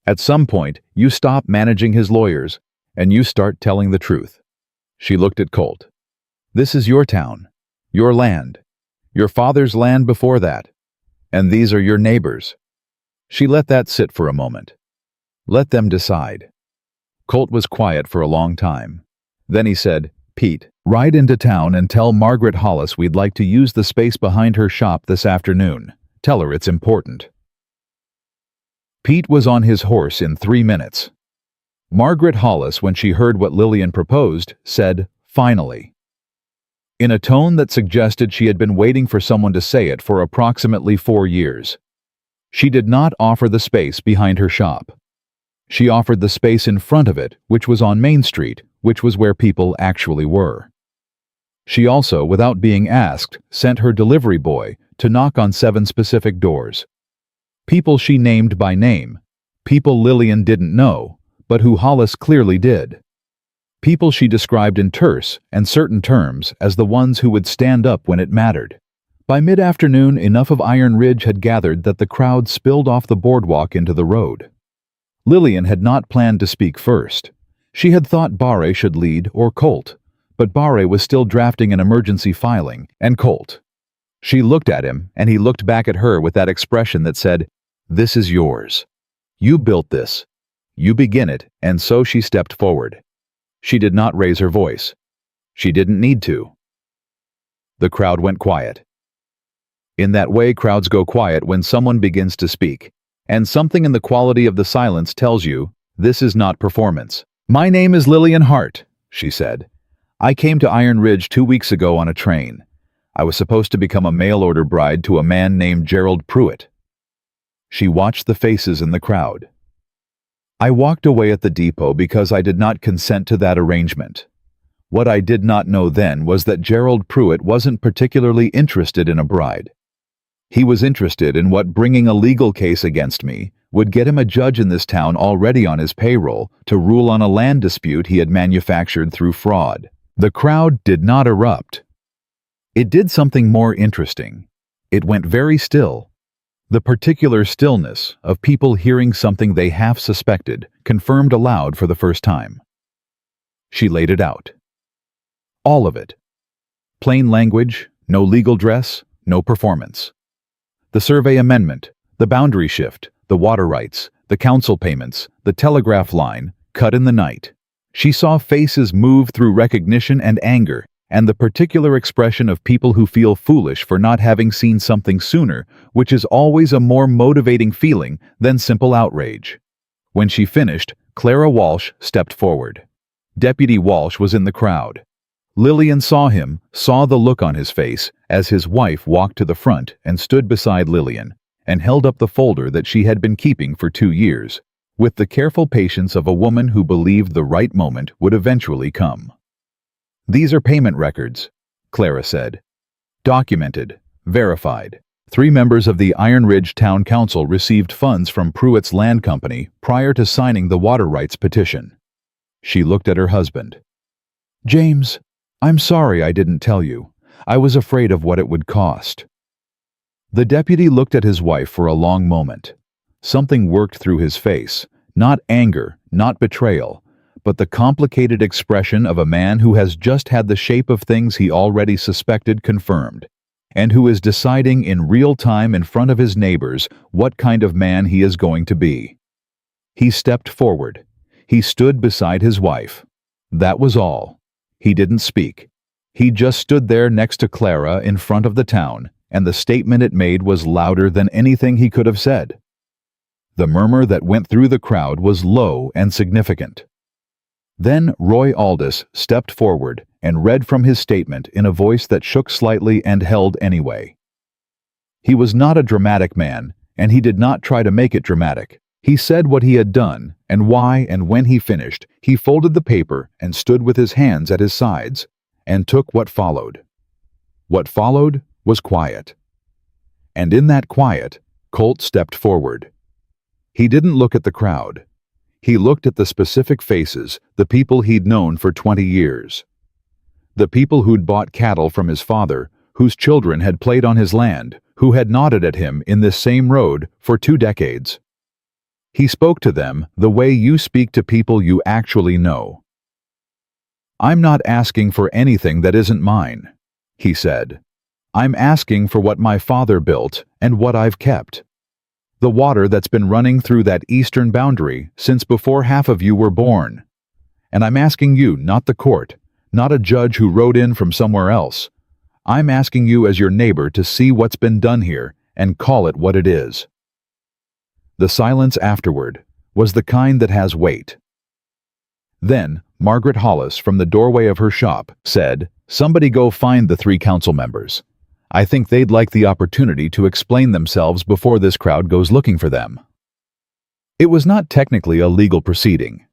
"At some point, you stop managing his lawyers, and you start telling the truth." She looked at Colt. "This is your town, your land, your father's land before that, and these are your neighbors." She let that sit for a moment. Let them decide. Colt was quiet for a long time. Then he said, "Pete, ride into town and tell Margaret Hollis we'd like to use the space behind her shop this afternoon. Tell her it's important." Pete was on his horse in 3 minutes. Margaret Hollis, when she heard what Lillian proposed, said, "Finally," in a tone that suggested she had been waiting for someone to say it for approximately 4 years. She did not offer the space behind her shop. She offered the space in front of it, which was on Main Street, which was where people actually were. She also, without being asked, sent her delivery boy to knock on 7 specific doors. People she named by name. People Lillian didn't know, but who Hollis clearly did. People she described in terse and certain terms as the ones who would stand up when it mattered. By mid-afternoon, enough of Iron Ridge had gathered that the crowd spilled off the boardwalk into the road. Lillian had not planned to speak first. She had thought Barre should lead or Colt, but Barre was still drafting an emergency filing, and Colt. She looked at him, and he looked back at her with that expression that said, "This is yours. You built this. You begin it," and so she stepped forward. She did not raise her voice. She didn't need to. The crowd went quiet. In that way, crowds go quiet when someone begins to speak, and something in the quality of the silence tells you, this is not performance. "My name is Lillian Hart," she said. "I came to Iron Ridge 2 weeks ago on a train. I was supposed to become a mail-order bride to a man named Gerald Pruitt." She watched the faces in the crowd. "I walked away at the depot because I did not consent to that arrangement. What I did not know then was that Gerald Pruitt wasn't particularly interested in a bride. He was interested in what bringing a legal case against me would get him a judge in this town already on his payroll to rule on a land dispute he had manufactured through fraud." The crowd did not erupt. It did something more interesting. It went very still. The particular stillness of people hearing something they half suspected, confirmed aloud for the first time. She laid it out. All of it. Plain language, no legal dress, no performance. The survey amendment, the boundary shift, the water rights, the council payments, the telegraph line, cut in the night. She saw faces move through recognition and anger, and the particular expression of people who feel foolish for not having seen something sooner, which is always a more motivating feeling than simple outrage. When she finished, Clara Walsh stepped forward. Deputy Walsh was in the crowd. Lillian saw him, saw the look on his face, as his wife walked to the front and stood beside Lillian, and held up the folder that she had been keeping for 2 years, with the careful patience of a woman who believed the right moment would eventually come. "These are payment records," Clara said. "Documented, verified. 3 members of the Iron Ridge Town Council received funds from Pruitt's land company prior to signing the water rights petition." She looked at her husband. "James, I'm sorry I didn't tell you. I was afraid of what it would cost." The deputy looked at his wife for a long moment. Something worked through his face, not anger, not betrayal, but the complicated expression of a man who has just had the shape of things he already suspected confirmed, and who is deciding in real time in front of his neighbors what kind of man he is going to be. He stepped forward. He stood beside his wife. That was all. He didn't speak. He just stood there next to Clara in front of the town, and the statement it made was louder than anything he could have said. The murmur that went through the crowd was low and significant. Then Roy Aldous stepped forward and read from his statement in a voice that shook slightly and held anyway. He was not a dramatic man, and he did not try to make it dramatic. He said what he had done, and why, and when he finished, he folded the paper and stood with his hands at his sides, and took what followed. What followed was quiet. And in that quiet, Colt stepped forward. He didn't look at the crowd. He looked at the specific faces, the people he'd known for 20 years. The people who'd bought cattle from his father, whose children had played on his land, who had nodded at him in this same road for 2 decades. He spoke to them the way you speak to people you actually know. "I'm not asking for anything that isn't mine," he said. "I'm asking for what my father built and what I've kept." The water that's been running through that eastern boundary since before half of you were born. And I'm asking you, not the court, not a judge who rode in from somewhere else. I'm asking you as your neighbor to see what's been done here and call it what it is." The silence afterward was the kind that has weight. Then, Margaret Hollis, from the doorway of her shop, said, "Somebody go find the 3 council members. I think they'd like the opportunity to explain themselves before this crowd goes looking for them." It was not technically a legal proceeding,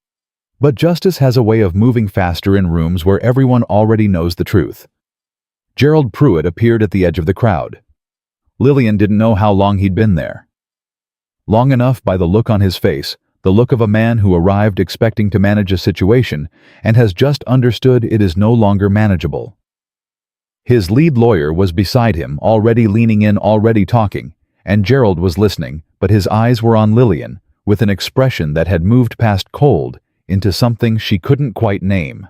but justice has a way of moving faster in rooms where everyone already knows the truth. Gerald Pruitt appeared at the edge of the crowd. Lillian didn't know how long he'd been there. Long enough by the look on his face, the look of a man who arrived expecting to manage a situation and has just understood it is no longer manageable. His lead lawyer was beside him, already leaning in, already talking, and Gerald was listening, but his eyes were on Lillian, with an expression that had moved past cold into something she couldn't quite name.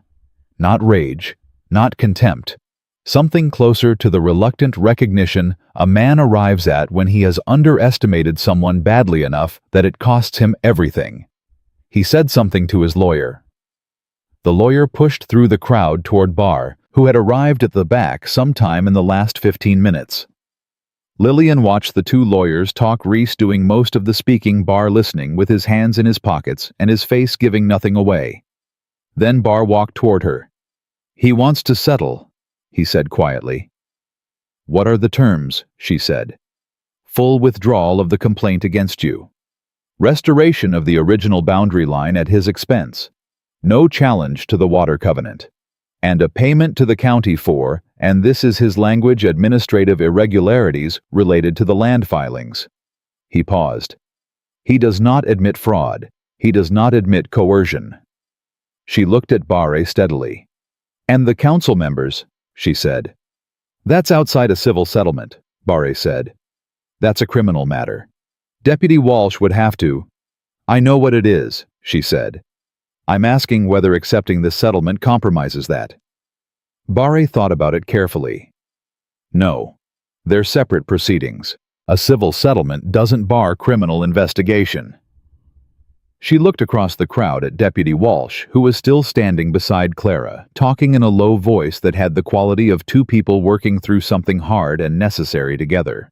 Not rage, not contempt. Something closer to the reluctant recognition a man arrives at when he has underestimated someone badly enough that it costs him everything. He said something to his lawyer. The lawyer pushed through the crowd toward Barr, who had arrived at the back sometime in the last 15 minutes. Lillian watched the 2 lawyers talk, Reese doing most of the speaking, Barr listening with his hands in his pockets and his face giving nothing away. Then Barr walked toward her. "He wants to settle," he said quietly. "What are the terms?" she said. "Full withdrawal of the complaint against you. Restoration of the original boundary line at his expense. No challenge to the water covenant. And a payment to the county for, and this is his language, administrative irregularities related to the land filings." He paused. "He does not admit fraud. He does not admit coercion." She looked at Barre steadily. "And the council members," she said. "That's outside a civil settlement," Barre said. "That's a criminal matter. Deputy Walsh would have to—" "I know what it is," she said. "I'm asking whether accepting this settlement compromises that." Barre thought about it carefully. "No. They're separate proceedings. A civil settlement doesn't bar criminal investigation." She looked across the crowd at Deputy Walsh, who was still standing beside Clara, talking in a low voice that had the quality of 2 people working through something hard and necessary together.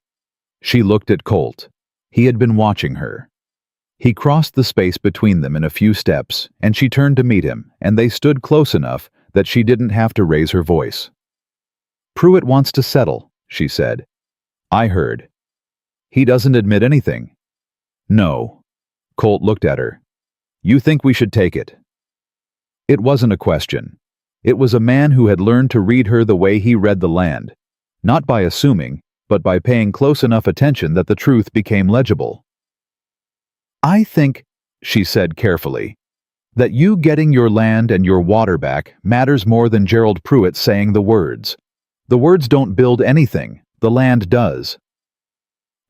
She looked at Colt. He had been watching her. He crossed the space between them in a few steps, and she turned to meet him, and they stood close enough that she didn't have to raise her voice. "Pruitt wants to settle," she said. "I heard. He doesn't admit anything." "No." Colt looked at her. "You think we should take it?" It wasn't a question. It was a man who had learned to read her the way he read the land, not by assuming, but by paying close enough attention that the truth became legible. "I think," she said carefully, "that you getting your land and your water back matters more than Gerald Pruitt saying the words. The words don't build anything, the land does."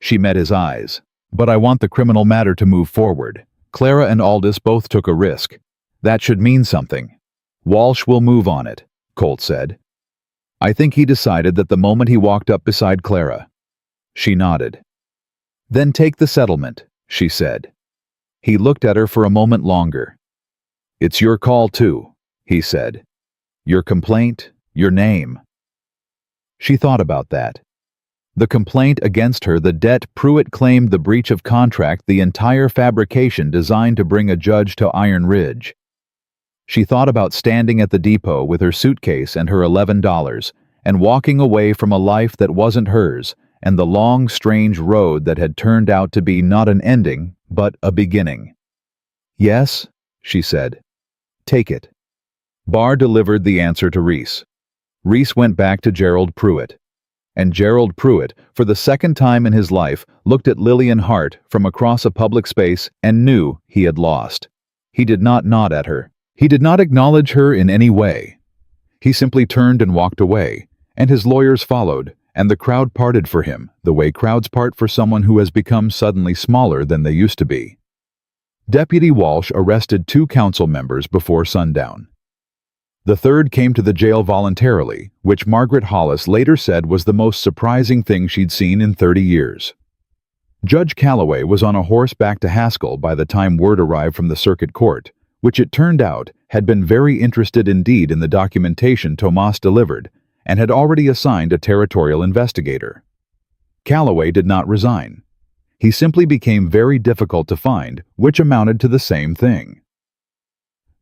She met his eyes. "But I want the criminal matter to move forward. Clara and Aldous both took a risk. That should mean something." "Walsh will move on it," Colt said. "I think he decided that the moment he walked up beside Clara." She nodded. "Then take the settlement," she said. He looked at her for a moment longer. "It's your call too," he said. "Your complaint, your name." She thought about that. The complaint against her, the debt Pruitt claimed, the breach of contract, the entire fabrication designed to bring a judge to Iron Ridge. She thought about standing at the depot with her suitcase and her $11 and walking away from a life that wasn't hers, and the long, strange road that had turned out to be not an ending, but a beginning. "Yes," she said. "Take it." Barr delivered the answer to Reese. Reese went back to Gerald Pruitt. And Gerald Pruitt, for the second time in his life, looked at Lillian Hart from across a public space and knew he had lost. He did not nod at her. He did not acknowledge her in any way. He simply turned and walked away, and his lawyers followed, and the crowd parted for him, the way crowds part for someone who has become suddenly smaller than they used to be. Deputy Walsh arrested 2 council members before sundown. The 3rd came to the jail voluntarily, which Margaret Hollis later said was the most surprising thing she'd seen in 30 years. Judge Calloway was on a horse back to Haskell by the time word arrived from the circuit court, which it turned out had been very interested indeed in the documentation Tomas delivered and had already assigned a territorial investigator. Calloway did not resign. He simply became very difficult to find, which amounted to the same thing.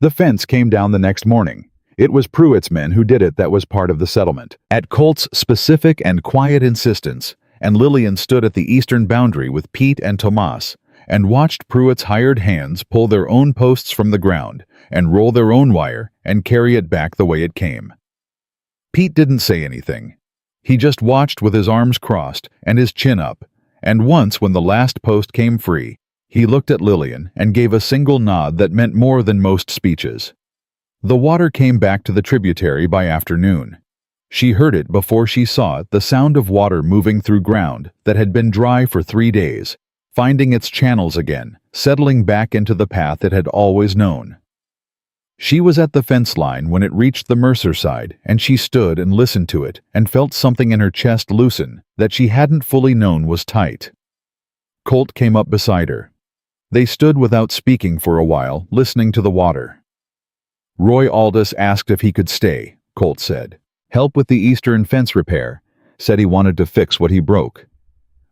The fence came down the next morning. It was Pruitt's men who did it that was part of the settlement. At Colt's specific and quiet insistence, and Lillian stood at the eastern boundary with Pete and Tomas and watched Pruitt's hired hands pull their own posts from the ground and roll their own wire and carry it back the way it came. Pete didn't say anything. He just watched with his arms crossed and his chin up, and once when the last post came free, he looked at Lillian and gave a single nod that meant more than most speeches. The water came back to the tributary by afternoon. She heard it before she saw it, the sound of water moving through ground that had been dry for 3 days, finding its channels again, settling back into the path it had always known. She was at the fence line when it reached the Mercer side, and she stood and listened to it and felt something in her chest loosen that she hadn't fully known was tight. Colt came up beside her. They stood without speaking for a while, listening to the water. Roy Aldous asked if he could stay, Colt said. Help with the eastern fence repair. Said he wanted to fix what he broke.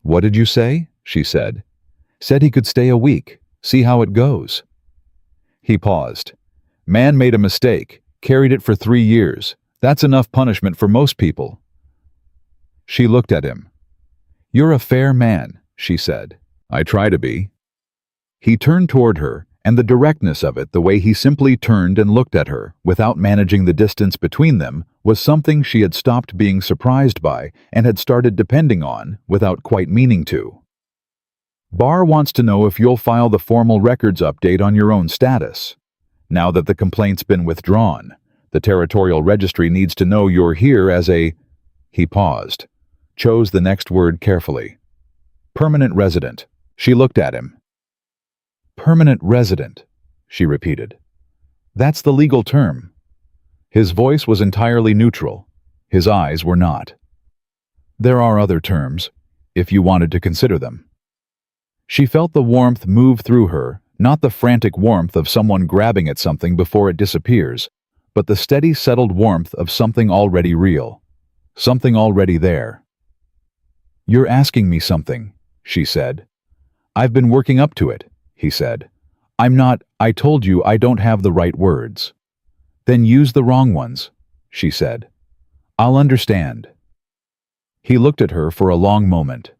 What did you say? She said. Said he could stay a week, see how it goes. He paused. Man made a mistake, carried it for 3 years. That's enough punishment for most people. She looked at him. You're a fair man, she said. I try to be. He turned toward her, and the directness of it, the way he simply turned and looked at her, without managing the distance between them, was something she had stopped being surprised by and had started depending on without quite meaning to. Barr wants to know if you'll file the formal records update on your own status. Now that the complaint's been withdrawn, the Territorial Registry needs to know you're here as a... He paused, chose the next word carefully. Permanent resident. She looked at him. Permanent resident, she repeated. That's the legal term. His voice was entirely neutral. His eyes were not. There are other terms, if you wanted to consider them. She felt the warmth move through her, not the frantic warmth of someone grabbing at something before it disappears, but the steady, settled warmth of something already real, something already there. You're asking me something, she said. I've been working up to it, he said. I told you I don't have the right words. Then use the wrong ones, she said. I'll understand. He looked at her for a long moment.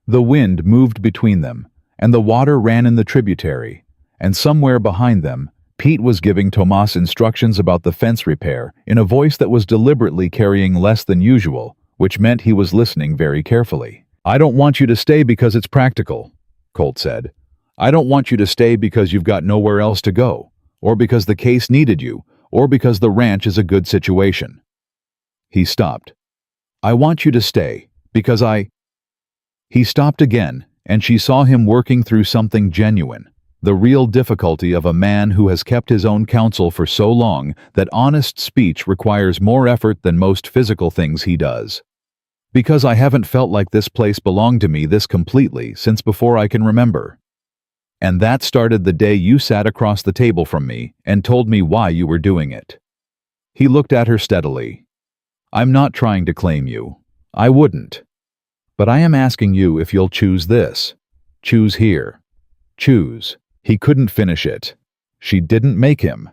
The wind moved between them, and the water ran in the tributary, and somewhere behind them, Pete was giving Tomas instructions about the fence repair in a voice that was deliberately carrying less than usual, which meant he was listening very carefully. I don't want you to stay because it's practical, Colt said. I don't want you to stay because you've got nowhere else to go, or because the case needed you, or because the ranch is a good situation. He stopped. I want you to stay, because He stopped again, and she saw him working through something genuine, the real difficulty of a man who has kept his own counsel for so long that honest speech requires more effort than most physical things he does. Because I haven't felt like this place belonged to me this completely since before I can remember. And that started the day you sat across the table from me and told me why you were doing it. He looked at her steadily. I'm not trying to claim you. I wouldn't. But I am asking you if you'll choose this. Choose here. Choose. He couldn't finish it. She didn't make him.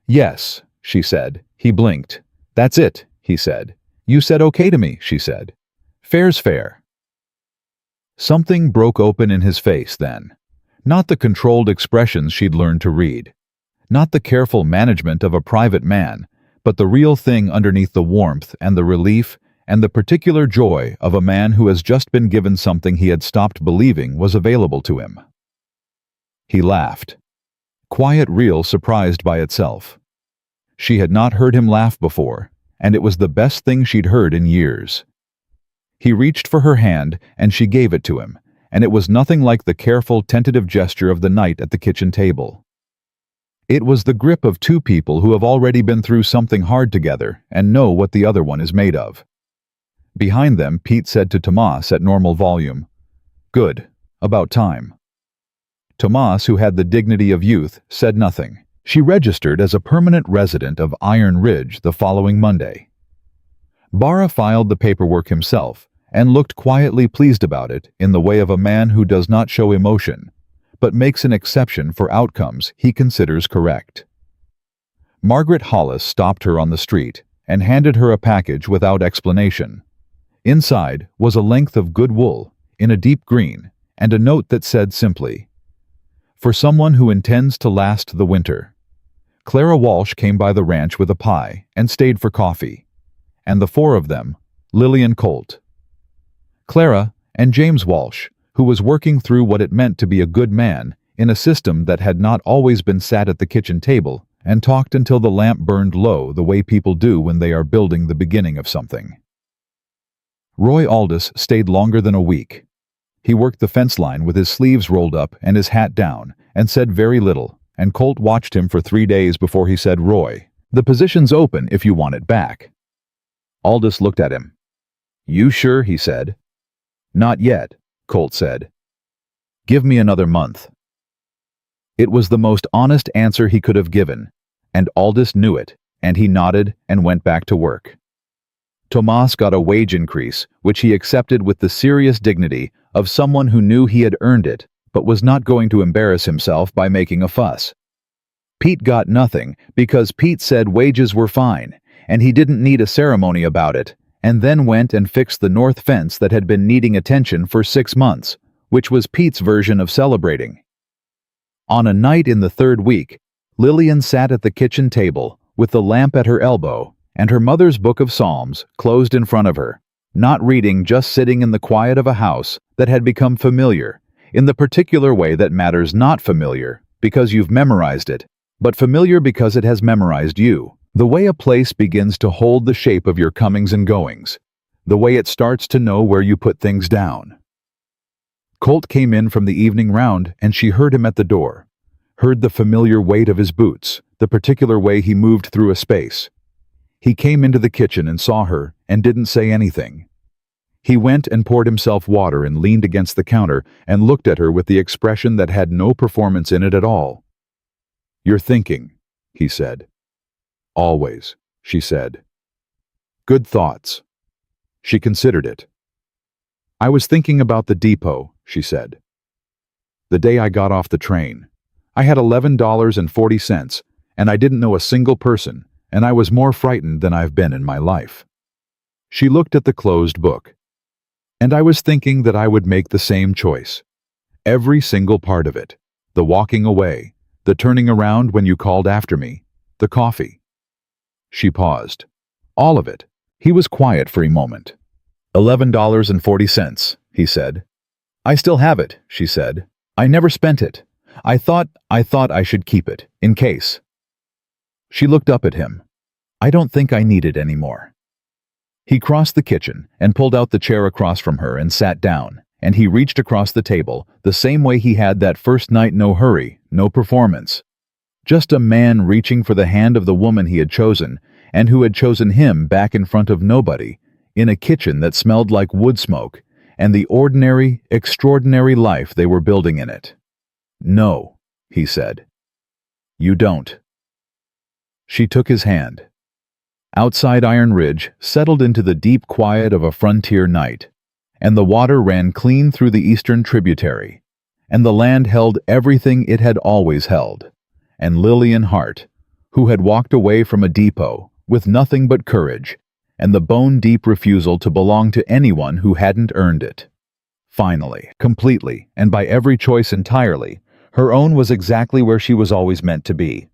Yes, she said. He blinked. That's it, he said. You said okay to me, she said. Fair's fair. Something broke open in his face then. Not the controlled expressions she'd learned to read. Not the careful management of a private man, but the real thing underneath the warmth and the relief and the particular joy of a man who has just been given something he had stopped believing was available to him. He laughed. Quiet, real, surprised by itself. She had not heard him laugh before, and it was the best thing she'd heard in years. He reached for her hand, and she gave it to him, and it was nothing like the careful, tentative gesture of the night at the kitchen table. It was the grip of two people who have already been through something hard together and know what the other one is made of. Behind them, Pete said to Tomas at normal volume, Good, About time. Tomas, who had the dignity of youth, said nothing. She registered as a permanent resident of Iron Ridge the following Monday. Barra filed the paperwork himself and looked quietly pleased about it in the way of a man who does not show emotion, but makes an exception for outcomes he considers correct. Margaret Hollis stopped her on the street and handed her a package without explanation. Inside was a length of good wool in a deep green and a note that said simply, "For someone who intends to last the winter." Clara Walsh came by the ranch with a pie and stayed for coffee, and the four of them, Lillian Colt, Clara, and James Walsh, who was working through what it meant to be a good man in a system that had not always been sat at the kitchen table and talked until the lamp burned low the way people do when they are building the beginning of something. Roy Aldous stayed longer than a week. He worked the fence line with his sleeves rolled up and his hat down and said very little, and Colt watched him for 3 days before he said, "Roy, the position's open if you want it back." Aldous looked at him. "You sure?" he said. "Not yet," Colt said. "Give me another month." It was the most honest answer he could have given, and Aldous knew it, and he nodded and went back to work. Tomas got a wage increase, which he accepted with the serious dignity of someone who knew he had earned it, but was not going to embarrass himself by making a fuss. Pete got nothing because Pete said wages were fine, and he didn't need a ceremony about it, and then went and fixed the north fence that had been needing attention for 6 months, which was Pete's version of celebrating. On a night in the 3rd week, Lillian sat at the kitchen table with the lamp at her elbow and her mother's book of Psalms closed in front of her, not reading, just sitting in the quiet of a house that had become familiar, in the particular way that matters, not familiar because you've memorized it, but familiar because it has memorized you. The way a place begins to hold the shape of your comings and goings, the way it starts to know where you put things down. Colt came in from the evening round and she heard him at the door, heard the familiar weight of his boots, the particular way he moved through a space. He came into the kitchen and saw her and didn't say anything. He went and poured himself water and leaned against the counter and looked at her with the expression that had no performance in it at all. "You're thinking," he said. "Always," she said. "Good thoughts." She considered it. "I was thinking about the depot," she said. "The day I got off the train. I had $11.40, and I didn't know a single person, and I was more frightened than I've been in my life." She looked at the closed book. "And I was thinking that I would make the same choice. Every single part of it. The walking away, the turning around when you called after me, the coffee." She paused. "All of it." He was quiet for a moment. $11.40, he said. "I still have it," she said. "I never spent it. I thought I should keep it, in case." She looked up at him. "I don't think I need it anymore." He crossed the kitchen and pulled out the chair across from her and sat down, and he reached across the table the same way he had that first night. No hurry, no performance. Just a man reaching for the hand of the woman he had chosen, and who had chosen him, back in front of nobody, in a kitchen that smelled like wood smoke, and the ordinary, extraordinary life they were building in it. "No," he said. "You don't." She took his hand. Outside Iron Ridge settled into the deep quiet of a frontier night, and the water ran clean through the eastern tributary, and the land held everything it had always held, and Lillian Hart, who had walked away from a depot with nothing but courage and the bone-deep refusal to belong to anyone who hadn't earned it. Finally, completely, and by every choice entirely, her own was exactly where she was always meant to be.